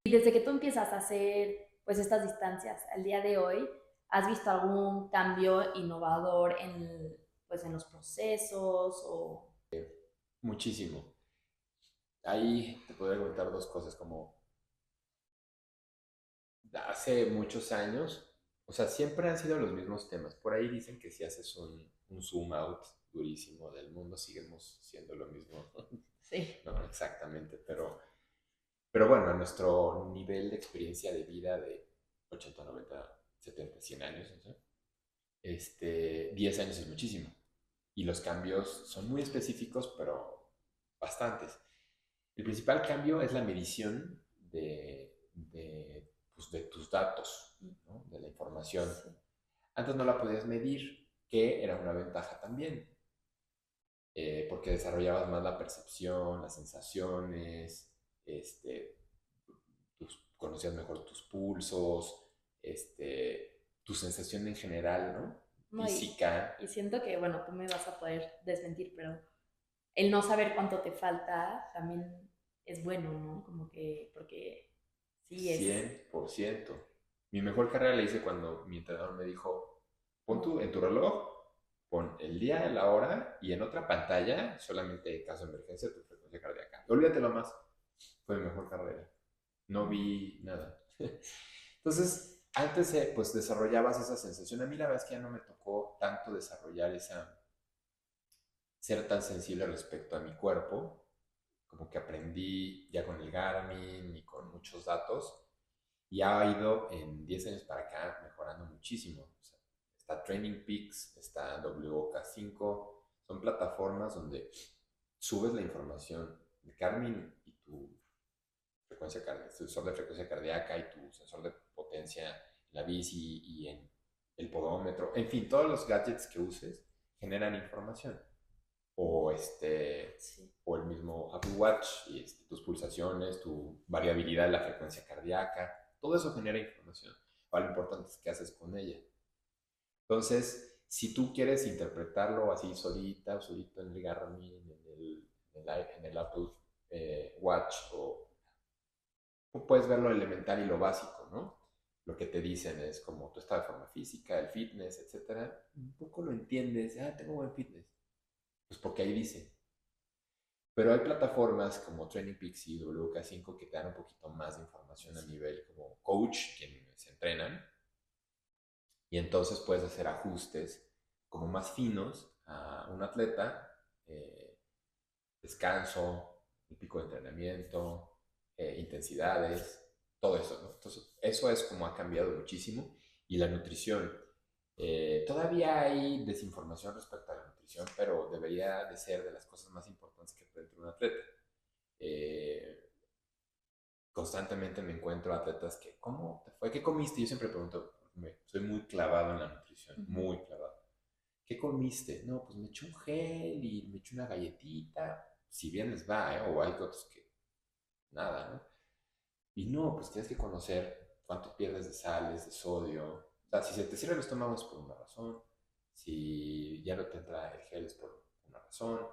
Y desde que tú empiezas a hacer pues estas distancias al día de hoy, ¿has visto algún cambio innovador en, pues, en los procesos o... Muchísimo. Ahí te podría contar dos cosas, como hace muchos años, o sea, siempre han sido los mismos temas. Por ahí dicen que si haces un zoom out durísimo del mundo, seguimos siendo lo mismo. Sí. No, exactamente, pero bueno, a nuestro nivel de experiencia de vida de 80, 90, 70, 100 años, no sé, 10 años es muchísimo. Y los cambios son muy específicos, pero bastantes. El principal cambio es la medición pues, de tus datos, ¿no? De la información. Sí. Antes no la podías medir, que era una ventaja también, porque desarrollabas más la percepción, las sensaciones, este, conocías mejor tus pulsos, tu sensación en general, ¿no? No, Física. y siento que, bueno, tú me vas a poder desmentir, pero el no saber cuánto te falta también es bueno, ¿no? Como que, porque sí es... 100%. Mi mejor carrera la hice cuando mi entrenador me dijo, pon No, en tu reloj, pon el día, la hora y en otra pantalla, solamente en caso de emergencia, tu frecuencia cardíaca. Olvídatelo más. Fue mi mejor carrera. No no. vi nada. Entonces, antes pues desarrollabas esa sensación. A mí la verdad es que ya no me tocó tanto desarrollar ser tan sensible respecto a mi cuerpo, como que aprendí ya con el Garmin y con muchos datos, y ha ido en 10 años para acá mejorando muchísimo. O sea, está Training Peaks, está WK5, son plataformas donde subes la información de Garmin y tu frecuencia cardíaca, tu sensor de frecuencia cardíaca y tu sensor de potencia en la bici y en el podómetro, en fin, todos los gadgets que uses generan información. O Sí. o el mismo Apple Watch y tus pulsaciones, tu variabilidad de la frecuencia cardíaca, todo eso genera información. Ahora lo importante es qué haces con ella. Entonces, si tú quieres interpretarlo así solita o solito en el Garmin, en el Apple Watch, o puedes ver lo elemental y lo básico, ¿no? Lo que te dicen es como tu estado de forma física, el fitness, etcétera. Un poco lo entiendes, tengo buen fitness. Pues porque ahí dice. Pero hay plataformas como Training Peaks y WK5 que te dan un poquito más de información a nivel como coach, quienes se entrenan, y entonces puedes hacer ajustes como más finos a un atleta, descanso, el pico de entrenamiento, intensidades, todo eso, ¿no? Entonces, eso es como ha cambiado muchísimo. Y la nutrición. Todavía hay desinformación respecto a la nutrición, pero debería de ser de las cosas más importantes que puede tener un atleta. Eh, Constantemente me encuentro atletas que, ¿cómo te fue? ¿Qué comiste? Yo siempre pregunto, soy muy clavado en la nutrición, Ujú. muy clavado. ¿Qué comiste? No, pues me eché un gel y me eché una galletita, si bien les va, ¿eh? O hay otros que nada, ¿no? Y no, pues tienes que conocer cuánto pierdes de sales, de sodio. O sea, si se te cierra el estómago es por una razón, si ya no te entra el gel es por una razón,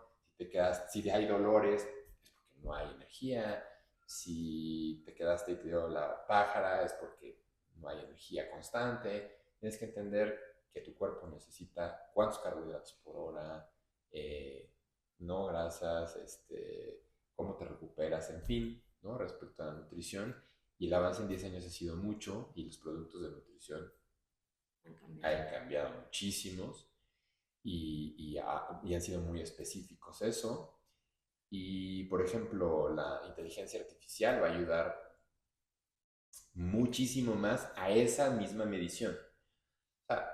si hay dolores es porque no hay energía, si te quedaste y te dio la pájara es porque no hay energía constante. Tienes que entender que tu cuerpo necesita cuántos carbohidratos por hora, no grasas, cómo te recuperas, en fin, ¿no? Respecto a la nutrición. Y el avance en 10 años ha sido mucho y los productos de nutrición han cambiado muchísimos y han sido muy específicos eso. Y, por ejemplo, la inteligencia artificial va a ayudar muchísimo más a esa misma medición. O sea,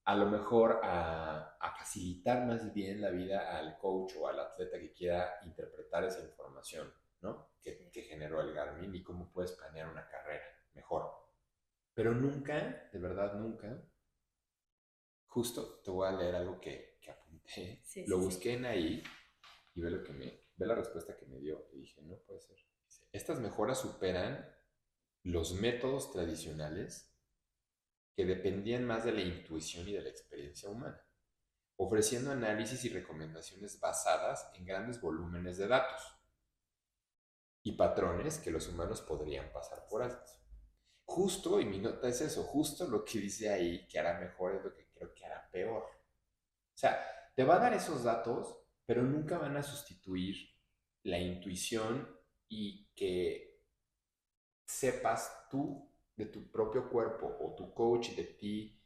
a lo mejor a facilitar más bien la vida al coach o al atleta que quiera interpretar esa información, ¿no? Que generó el Garmin y cómo puedes planear una carrera mejor. Pero nunca, de verdad nunca, justo te voy a leer algo que apunté, lo busqué en ahí y ve la respuesta que me dio y dije, no puede ser. Estas mejoras superan los métodos tradicionales que dependían más de la intuición y de la experiencia humana, ofreciendo análisis y recomendaciones basadas en grandes volúmenes de datos y patrones que los humanos podrían pasar por alto. Justo, y mi nota es eso, justo lo que dice ahí que hará mejor es lo que creo que hará peor. O sea, te va a dar esos datos, pero nunca van a sustituir la intuición y que sepas tú de tu propio cuerpo o tu coach de ti,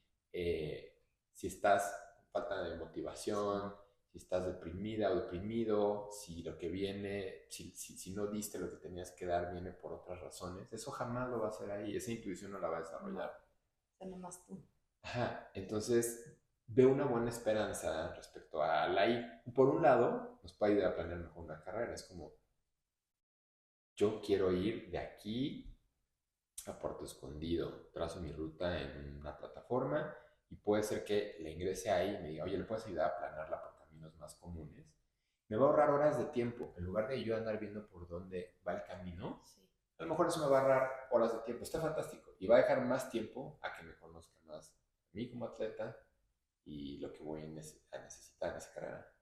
si estás con falta de motivación, si estás deprimida o deprimido, si lo que viene, si no diste lo que tenías que dar, viene por otras razones. Eso jamás lo va a hacer ahí, esa intuición no la va a desarrollar. No, nomás tú. Ajá, entonces veo una buena esperanza respecto a la I. Por un lado, nos puede ayudar a planear mejor una carrera. Es como, yo quiero ir de aquí a Puerto Escondido, trazo mi ruta en una plataforma y puede ser que le ingrese ahí y me diga, oye, ¿le puedes ayudar a planearla por caminos más comunes? Me va a ahorrar horas de tiempo. En lugar de yo andar viendo por dónde va el camino, a lo mejor eso me va a ahorrar horas de tiempo. Está fantástico. Y va a dejar más tiempo a que me conozca más a mí como atleta y lo que voy a necesitar en esa carrera.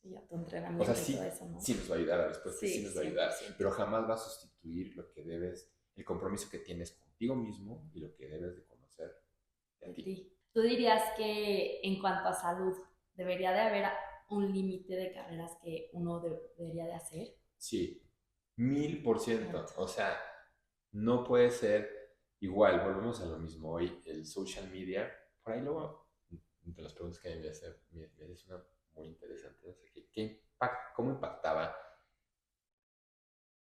Sí, a tu entrenamiento, o sea, sí, y todo eso, ¿no? sí nos va a ayudar, la respuesta sí nos va a ayudar, 100%. pero jamás va a sustituir lo que debes, el compromiso que tienes contigo mismo y lo que debes de conocer de ti. ¿Tú dirías que en cuanto a salud, debería de haber un límite de carreras que uno debería de hacer? Sí, 1000%. O sea, no puede ser igual. Volvemos a lo mismo. Hoy el social media, por ahí luego, de las preguntas que me hace, me haces una muy interesante. No sé, ¿cómo impactaba?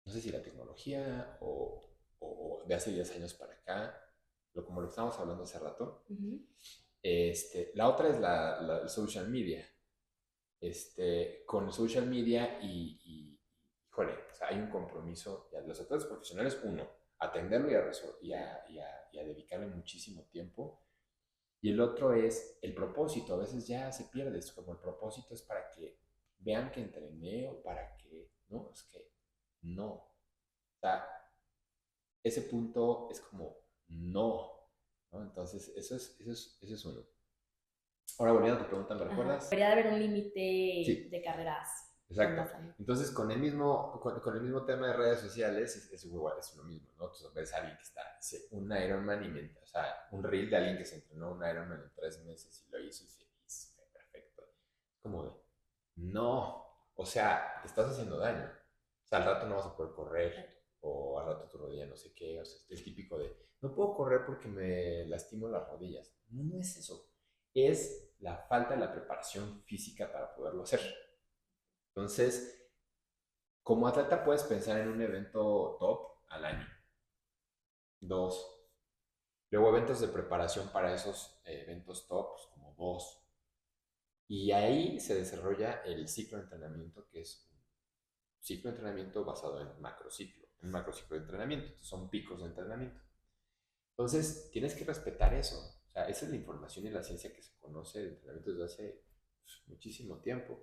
No sé si la tecnología o de hace 10 años para acá, como lo que estábamos hablando hace rato. La otra es el social media. Con el social media híjole, o sea, hay un compromiso de los atletas profesionales, uno, atenderlo y a dedicarle muchísimo tiempo. Y el otro es el propósito. A veces ya se pierde, es como el propósito es para que vean que entrené o para que, no, es que no. O sea, ese punto es como no, ¿no? Entonces, eso es uno. Ahora, volviendo a tu pregunta, ¿me recuerdas? Debería de haber un límite Sí, de carreras. exacto. Entonces, con el mismo tema de redes sociales, es igual, es lo mismo, ¿no? Tú ves a alguien que dice, un Ironman, o sea, un reel de alguien que se entrenó un Ironman en 3 meses y lo hizo y feliz, perfecto. Es como de, no, o sea, te estás haciendo daño. O sea, al rato no vas a poder correr, o al rato tu rodilla no sé qué, o sea, el típico de, no puedo correr porque me lastimo las rodillas. No, no es eso. Es la falta de la preparación física para poderlo hacer. Entonces, como atleta puedes pensar en un evento top al año, dos. Luego eventos de preparación para esos eventos tops, como dos. Y ahí se desarrolla el ciclo de entrenamiento, que es un ciclo de entrenamiento basado en macrociclo, un macrociclo de entrenamiento. Entonces, son picos de entrenamiento. Entonces, tienes que respetar eso. O sea, esa es la información y la ciencia que se conoce de entrenamiento desde hace muchísimo tiempo.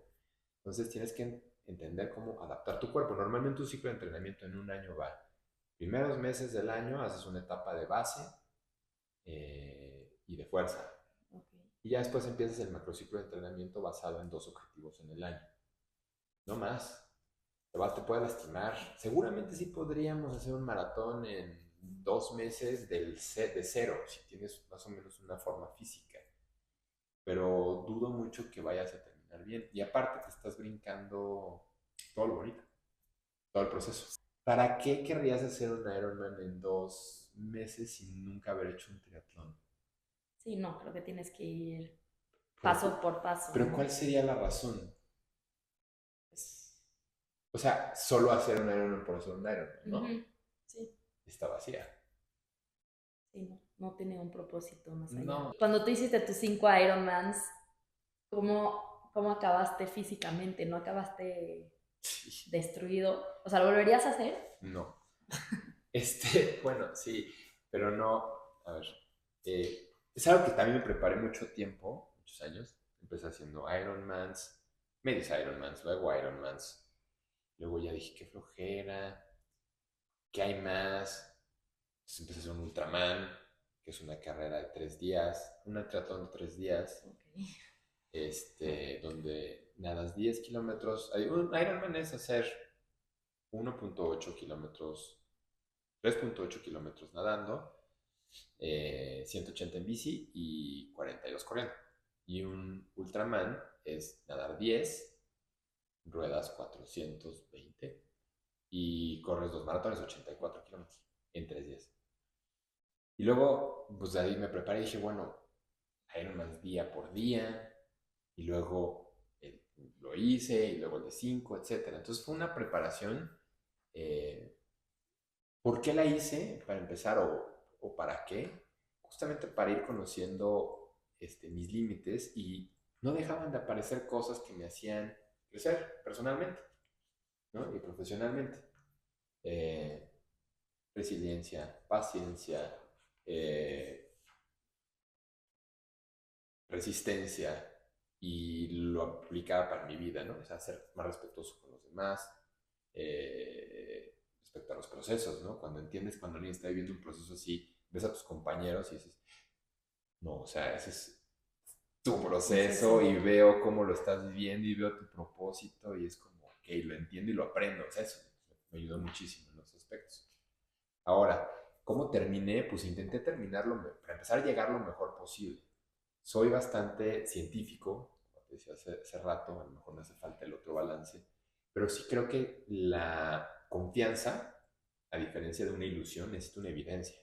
Entonces, tienes que entender cómo adaptar tu cuerpo. Normalmente un ciclo de entrenamiento en un año va. Primeros meses del año haces una etapa de base y de fuerza. Y ya después empiezas el macrociclo de entrenamiento basado en 2 objetivos en el año. No más. Te puede lastimar. Seguramente sí podríamos hacer un maratón en 2 meses de cero, si tienes más o menos una forma física. Pero dudo mucho que vayas a terminar bien. Y aparte te estás brincando todo lo bonito. todo el proceso. ¿Para qué querrías hacer un Ironman en 2 meses sin nunca haber hecho un triatlón? Sí, no, creo que tienes que ir Pero, paso por paso, pero ¿no? ¿cuál sería la razón? Pues, O sea, solo hacer un Ironman por hacer un Ironman, ¿no? ujú, sí, Está vacía. sí, no, no tiene un propósito más allá. No. Cuando tú hiciste tus 5 Ironmans, ¿cómo acabaste físicamente? ¿No acabaste Sí. destruido? O sea, ¿lo volverías a hacer? No. Bueno, sí, pero no. A ver. Es algo que también me preparé mucho tiempo, muchos años. Empecé haciendo Ironmans, medios Ironmans, luego Ironmans. Luego ya dije, qué flojera, ¿qué hay más? Entonces empecé a hacer un Ultraman, que es una carrera de 3 días, una triatlón de 3 días, Ok. donde nadas 10 kilómetros. Un Ironman es hacer 1.8 kilómetros, 3.8 kilómetros nadando, 180 en bici y 42 corriendo. Y un Ultraman es nadar 10, ruedas 420 y corres 2 maratones, 84 kilómetros en 3 días. Y luego, pues de ahí me preparé y dije, bueno, Ironman día por día, y luego lo hice, y luego el de 5, etcétera. Entonces fue una preparación. eh, ¿Por qué la hice? Para empezar, o para qué. Justamente para ir conociendo mis límites y no dejaban de aparecer cosas que me hacían crecer personalmente, ¿no? Y profesionalmente. Eh, Resiliencia, paciencia, eh, resistencia, y lo aplicaba para mi vida, ¿no? O sea, ser más respetuoso con los demás, respecto a los procesos, ¿no? Cuando entiendes cuando alguien está viviendo un proceso así, ves a tus compañeros y dices, no, o sea, ese es tu Sí, sí. proceso y veo cómo lo estás viviendo y veo tu propósito y es como, ok, lo entiendo y lo aprendo. O sea, eso me ayudó muchísimo en los aspectos. Ahora, ¿cómo terminé? Pues intenté terminarlo, para empezar a llegar lo mejor posible. Soy bastante científico, como te decía hace rato, a lo mejor me hace falta el otro balance, pero sí creo que la confianza, a diferencia de una ilusión, necesita una evidencia.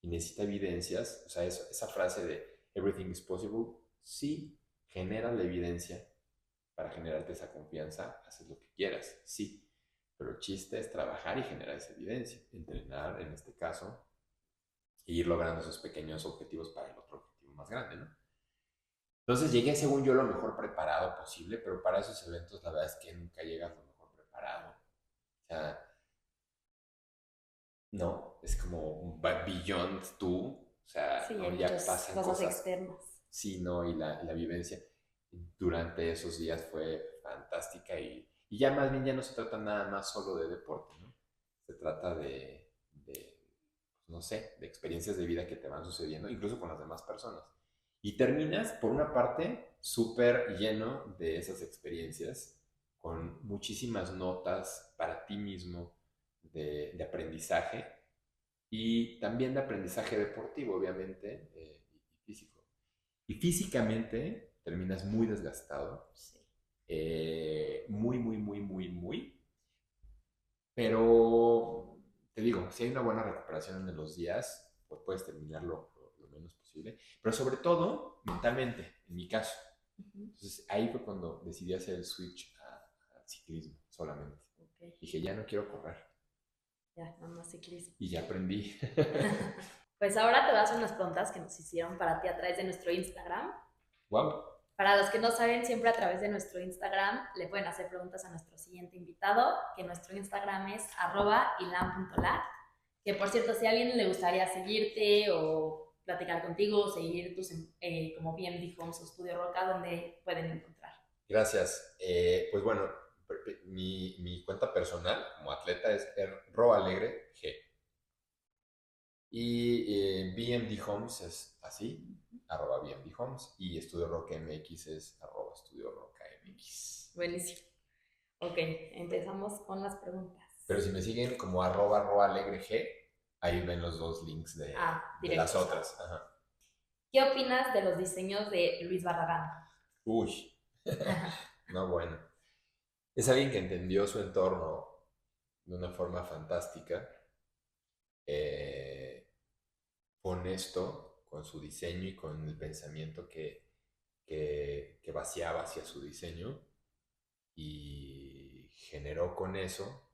Y necesita evidencias, o sea, esa frase de everything is possible, sí genera la evidencia para generarte esa confianza, haces lo que quieras, sí. Pero el chiste es trabajar y generar esa evidencia, entrenar en este caso, e ir logrando esos pequeños objetivos para el otro objetivo más grande, ¿no? Entonces llegué, según yo, lo mejor preparado posible, pero para esos eventos la verdad es que nunca llegas lo mejor preparado. O sea, no, es como un beyond tú, o sea, Sí, hay no, ya muchas pasan cosas cosas, externas. sí, no, y la vivencia durante esos días fue fantástica, y ya más bien ya no se trata nada más solo de deporte, ¿no? Se trata no sé, de experiencias de vida que te van sucediendo, incluso con las demás personas. Y terminas, por una parte, súper lleno de esas experiencias, con muchísimas notas para ti mismo de aprendizaje, y también de aprendizaje deportivo, obviamente, y físico. Y físicamente terminas muy desgastado, Sí. muy, muy, muy, muy, muy, pero te digo, si hay una buena recuperación en los días, pues puedes terminarlo lo menos posible, pero sobre todo mentalmente, en mi caso. Ujú. Entonces ahí fue cuando decidí hacer el switch al ciclismo solamente. Ok, Dije, ya no quiero correr. ya, nada más ciclismo. Y ya aprendí. Pues ahora te voy a hacer unas preguntas que nos hicieron para ti a través de nuestro Instagram. Wow. Para los que no saben, siempre a través de nuestro Instagram le pueden hacer preguntas a nuestro siguiente invitado, que nuestro Instagram es @ilan.lat. Que por cierto, si a alguien le gustaría seguirte o platicar contigo, o seguir tus, como bien dijo, su estudio Roca, donde pueden encontrar. Gracias. Pues bueno, mi cuenta personal como atleta es roalegre g. Y BMD Homes es así, @BMD Homes. Y Estudio Roca MX es @Estudio Roca MX. Buenísimo. Ok, empezamos con las preguntas. Pero si me siguen como @roalegre g, ahí ven los dos links de las Directos. otras. Ajá. ¿Qué opinas de los diseños de Luis Barragán? Uy, no, bueno. Es alguien que entendió su entorno de una forma fantástica, eh, honesto con su diseño y con el pensamiento que vaciaba hacia su diseño y generó con eso.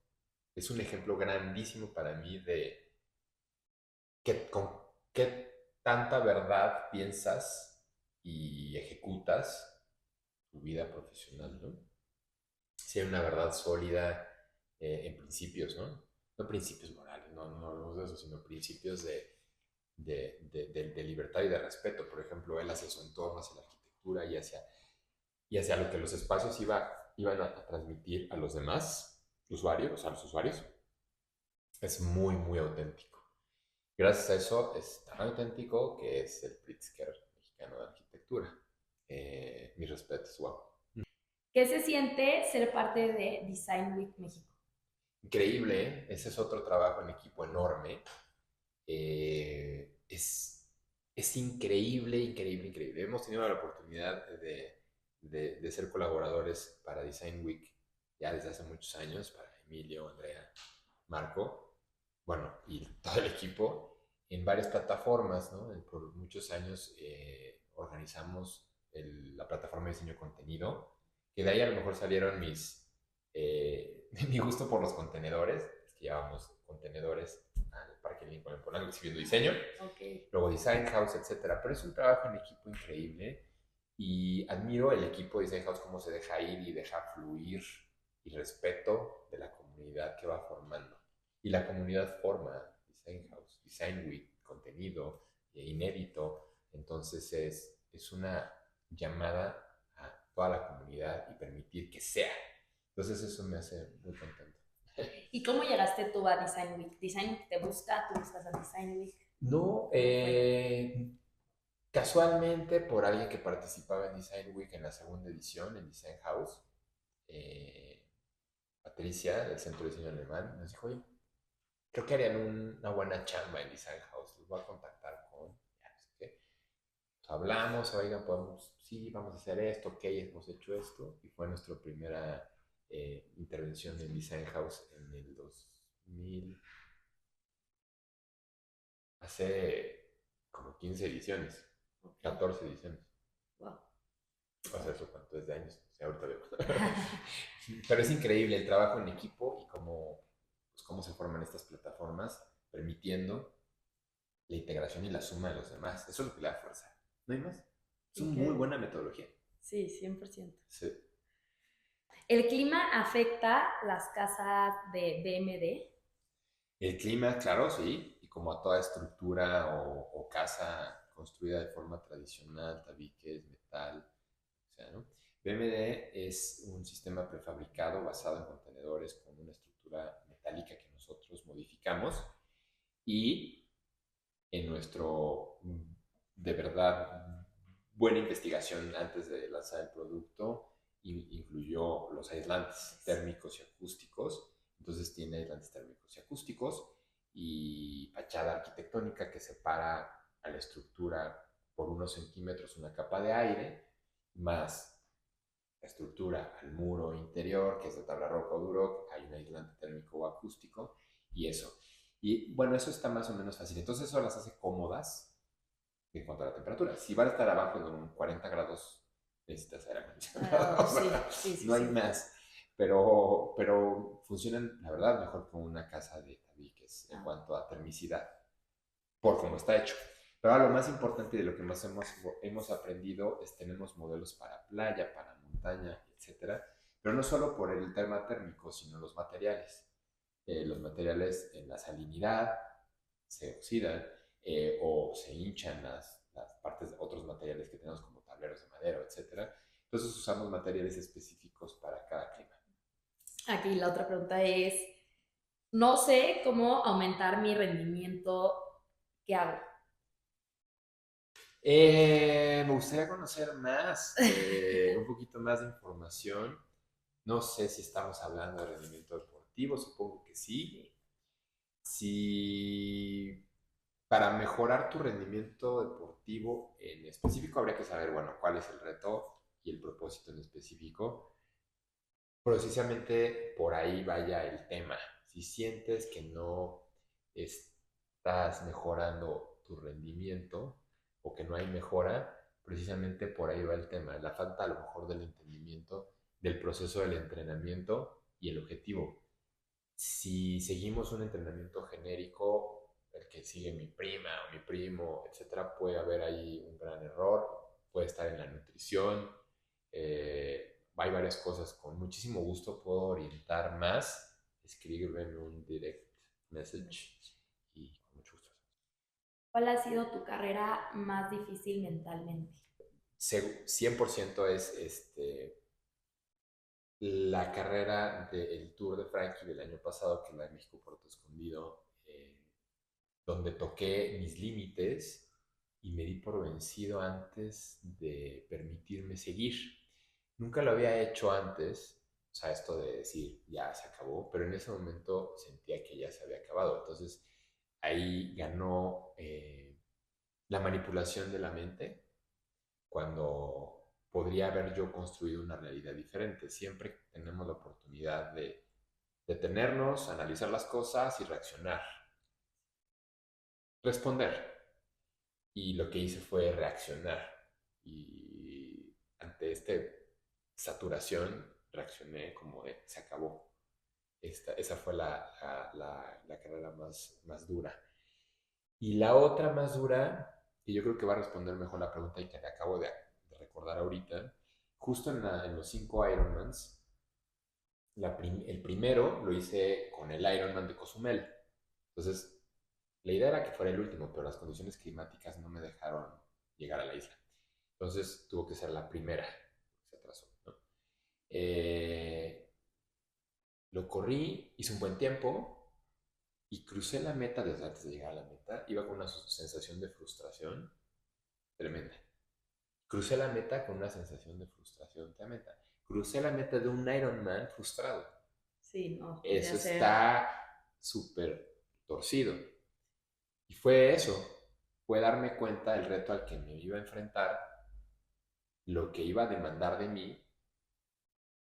Es un ejemplo grandísimo para mí de con qué tanta verdad piensas y ejecutas tu vida profesional, ¿no? Si hay una verdad sólida en principios, ¿no? No principios morales, no hablamos de eso, sino principios de libertad y de respeto. Por ejemplo, él hacia su entorno, hacia la arquitectura y hacia lo que los espacios iban a transmitir a los demás usuarios, a los usuarios, es muy, muy auténtico. Gracias a eso es tan auténtico que es el Pritzker mexicano de arquitectura. Mis respetos, wow. ¿Qué se siente ser parte de Design Week México? Increíble, ¿eh? Ese es otro trabajo en equipo enorme. Es increíble, increíble, increíble. Hemos tenido la oportunidad de ser colaboradores para Design Week ya desde hace muchos años, para Emilio, Andrea, Marco, bueno, y todo el equipo, en varias plataformas, ¿no? Por muchos años organizamos la plataforma de diseño de contenido, que de ahí a lo mejor salieron mi gusto por los contenedores, es que llevábamos contenedores al Parque Lincoln en Polanco exhibiendo diseño, Okay. luego Design House, etcétera. Pero es un trabajo en equipo increíble y admiro el equipo de Design House cómo se deja ir y deja fluir y respeto de la comunidad que va formando. Y la comunidad forma Design House, Design Week, contenido inédito. Entonces es una llamada a toda la comunidad y permitir que sea. Entonces eso me hace muy contento. ¿Y cómo llegaste tú a Design Week? ¿Design Week te busca? ¿Tú buscas a Design Week? No, casualmente por alguien que participaba en Design Week en la segunda edición, en Design House, eh, Patricia del Centro de Diseño Alemán nos dijo, oye, creo que harían una buena chamba en Design House, los voy a contactar con, ya no sé qué. Pues hablamos, oigan, podemos, sí, vamos a hacer esto, ok, hemos hecho esto, y fue nuestra primera intervención en Design House en el 2000, hace como 15 ediciones, okay. 14 ediciones. Wow. O sea, eso cuánto es de años, o sea, ahorita veo. Pero es increíble el trabajo en equipo y cómo se forman estas plataformas, permitiendo la integración y la suma de los demás. Eso es lo que le da fuerza. No hay más. Es una muy buena metodología. Sí, 100%. Sí. ¿El clima afecta las casas de BMD? El clima, claro, sí. Y como a toda estructura o casa construida de forma tradicional, tabiques, metal, o sea, ¿no? BMD es un sistema prefabricado basado en contenedores con una estructura metálica que nosotros modificamos y en nuestro, de verdad, buena investigación antes de lanzar el producto, incluyó los aislantes térmicos y acústicos. Entonces tiene aislantes térmicos y acústicos y fachada arquitectónica que separa a la estructura por unos centímetros una capa de aire, más la estructura al muro interior, que es de tabla roca o duro, hay un aislante térmico o acústico, y eso. Y bueno, eso está más o menos fácil. Entonces eso las hace cómodas en cuanto a la temperatura. Si van a estar abajo de un 40 grados, necesitas aire acondicionado. Sí, no hay más. Pero funcionan, la verdad, mejor que una casa de tabiques en cuanto a termicidad, por cómo está hecho. Pero lo más importante de lo que más hemos aprendido es tenemos modelos para playa, para montaña, etcétera, pero no solo por el tema térmico, sino los materiales. Los materiales en la salinidad se oxidan o se hinchan las partes de otros materiales que tenemos como tableros de madera, etcétera. Entonces usamos materiales específicos para cada clima. Aquí la otra pregunta es, no sé cómo aumentar mi rendimiento, ¿qué hago? Me gustaría conocer más, un poquito más de información. No sé si estamos hablando de rendimiento deportivo, supongo que sí. Si para mejorar tu rendimiento deportivo en específico habría que saber, bueno, cuál es el reto y el propósito en específico. Precisamente por ahí vaya el tema, Si sientes que no estás mejorando tu rendimiento o que no hay mejora, precisamente por ahí va el tema, la falta a lo mejor del entendimiento del proceso del entrenamiento y el objetivo. Si seguimos un entrenamiento genérico, el que sigue mi prima o mi primo, etcétera, puede haber ahí un gran error, puede estar en la nutrición, hay varias cosas. Con muchísimo gusto puedo orientar más, escribirme un direct message y con mucho gusto. ¿Cuál ha sido tu carrera más difícil mentalmente? 100% es la carrera del Tour de Frankie del año pasado, que es la de México Puerto Escondido, donde toqué mis límites y me di por vencido antes de permitirme seguir. Nunca lo había hecho antes, o sea, esto de decir, ya se acabó, pero en ese momento sentía que ya se había acabado. Entonces ahí ganó la manipulación de la mente, cuando podría haber yo construido una realidad diferente. Siempre tenemos la oportunidad de detenernos, analizar las cosas y reaccionar. Responder. Y lo que hice fue reaccionar. Y ante esta saturación reaccioné como de, se acabó. Esa fue la carrera más dura. Y la otra más dura, que yo creo que va a responder mejor la pregunta y que te acabo de recordar ahorita, justo en los 5 Ironmans, el primero lo hice con el Ironman de Cozumel. Entonces, la idea era que fuera el último, pero las condiciones climáticas no me dejaron llegar a la isla. Entonces, tuvo que ser la primera. Se atrasó, ¿no? Lo corrí, hice un buen tiempo y crucé la meta desde antes de llegar a la meta. Iba con una sensación de frustración tremenda. Crucé la meta con una sensación de frustración tremenda. Crucé la meta de un Ironman frustrado. Sí, no, podría Eso ser. está súper torcido. Y fue eso, fue darme cuenta del reto al que me iba a enfrentar, lo que iba a demandar de mí,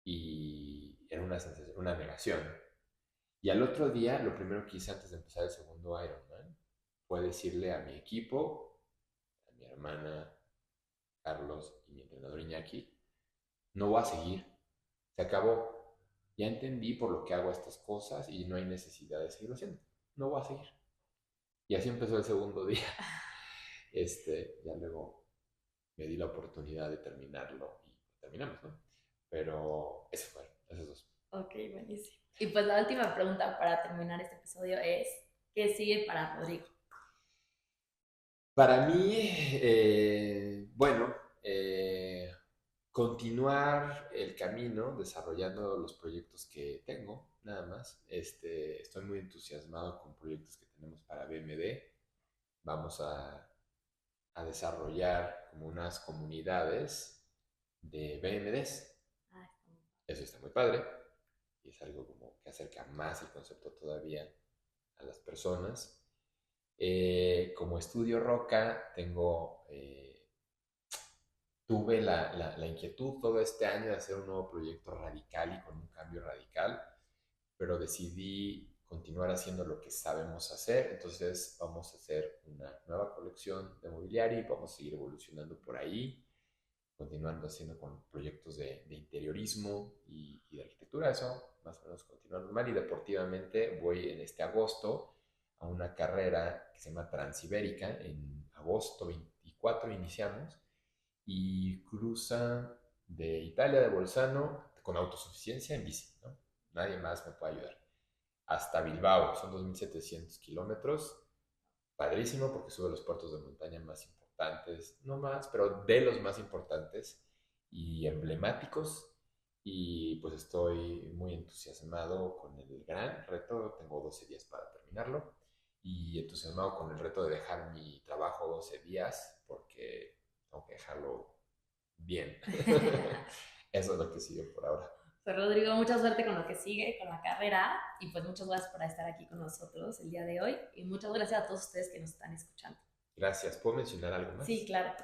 y era una sensación, una negación. Y al otro día, lo primero que hice antes de empezar el segundo Ironman fue decirle a mi equipo, a mi hermana Carlos y mi entrenador Iñaki, no voy a seguir, se acabó. Ya entendí por lo que hago estas cosas y no hay necesidad de seguirlo haciendo. No voy a seguir. Y así empezó el segundo día. Ya luego me di la oportunidad de terminarlo y terminamos, ¿no? Pero eso fue, esos dos. Ok, buenísimo. Y pues la última pregunta para terminar este episodio es, ¿qué sigue para Rodrigo? Para mí, bueno, continuar el camino desarrollando los proyectos que tengo, nada más. Estoy muy entusiasmado con proyectos que tenemos para BMD. Vamos a desarrollar como unas comunidades de BMDs. Ah, Eso está muy padre y es algo como que acerca más el concepto todavía a las personas. Como estudio Roca, tuve la inquietud todo este año de hacer un nuevo proyecto radical y con un cambio radical, pero decidí continuar haciendo lo que sabemos hacer. Entonces vamos a hacer una nueva colección de mobiliario y vamos a seguir evolucionando por ahí, continuando haciendo con proyectos de interiorismo y de arquitectura. Eso más o menos continúa normal. Y deportivamente voy en este agosto a una carrera que se llama Transibérica. En agosto 24 iniciamos y cruza de Italia, de Bolzano, con autosuficiencia en bici, ¿no? Nadie más me puede ayudar. Hasta Bilbao, son 2.700 kilómetros. Padrísimo porque sube los puertos de montaña más importantes, no más, pero de los más importantes y emblemáticos. Y pues estoy muy entusiasmado con el gran reto. Tengo 12 días para terminarlo. Y entusiasmado con el reto de dejar mi trabajo 12 días porque tengo que dejarlo bien. Eso es lo que sigue por ahora. Pues Rodrigo, mucha suerte con lo que sigue, con la carrera, y pues muchas gracias por estar aquí con nosotros el día de hoy, y muchas gracias a todos ustedes que nos están escuchando. Gracias. ¿Puedo mencionar algo más? Sí, claro.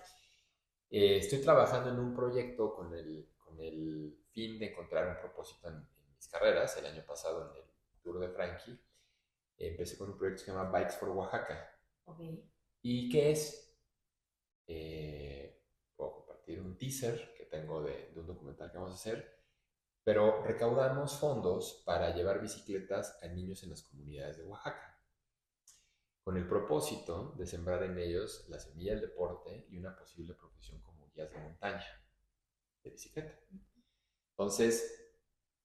Estoy trabajando en un proyecto con el fin de encontrar un propósito en mis carreras. El año pasado, tour de Frankie, empecé con un proyecto que se llama Bikes for Oaxaca. Ok. ¿Y qué es? Puedo compartir un teaser que tengo de un documental que vamos a hacer, pero recaudamos fondos para llevar bicicletas a niños en las comunidades de Oaxaca, con el propósito de sembrar en ellos la semilla del deporte y una posible profesión como guías de montaña de bicicleta. Entonces,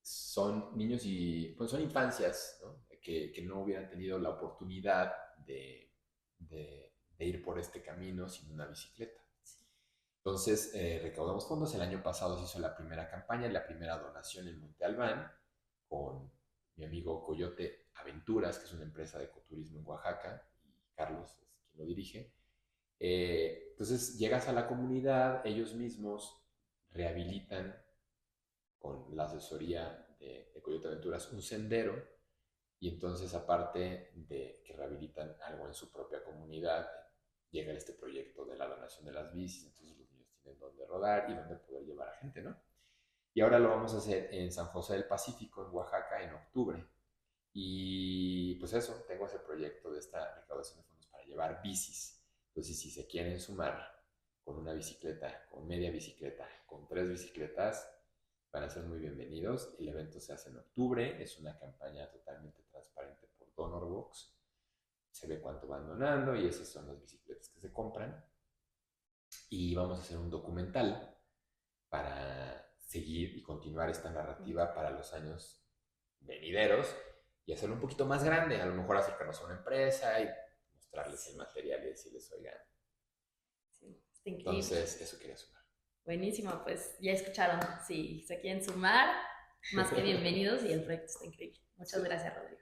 son niños y pues son infancias, ¿no? Que no hubieran tenido la oportunidad de ir por este camino sin una bicicleta. Entonces, recaudamos fondos. El año pasado se hizo la primera campaña, la primera donación en Monte Albán, con mi amigo Coyote Aventuras, que es una empresa de ecoturismo en Oaxaca, y Carlos es quien lo dirige. Entonces, llegas a la comunidad, ellos mismos rehabilitan con la asesoría de Coyote Aventuras un sendero, y entonces, aparte de que rehabilitan algo en su propia comunidad, llega este proyecto de la donación de las bicis. Entonces los niños tienen dónde rodar y dónde poder llevar a gente, ¿no? Y ahora lo vamos a hacer en San José del Pacífico, en Oaxaca, en octubre. Y pues eso, tengo ese proyecto de esta recaudación de fondos para llevar bicis. Entonces, si se quieren sumar con una bicicleta, con media bicicleta, con 3 bicicletas, van a ser muy bienvenidos. El evento se hace en octubre, es una campaña totalmente transparente por DonorBox. Se ve cuánto van donando y esas son las bicicletas que se compran. Y vamos a hacer un documental para seguir y continuar esta narrativa para los años venideros y hacerlo un poquito más grande. A lo mejor acercarnos a una empresa y mostrarles el material y decirles, oigan. Sí, está increíble. Entonces, eso quería sumar. Buenísimo, pues ya escucharon. Si se quieren sumar, más que bienvenidos y el proyecto está increíble. Muchas gracias, Rodrigo.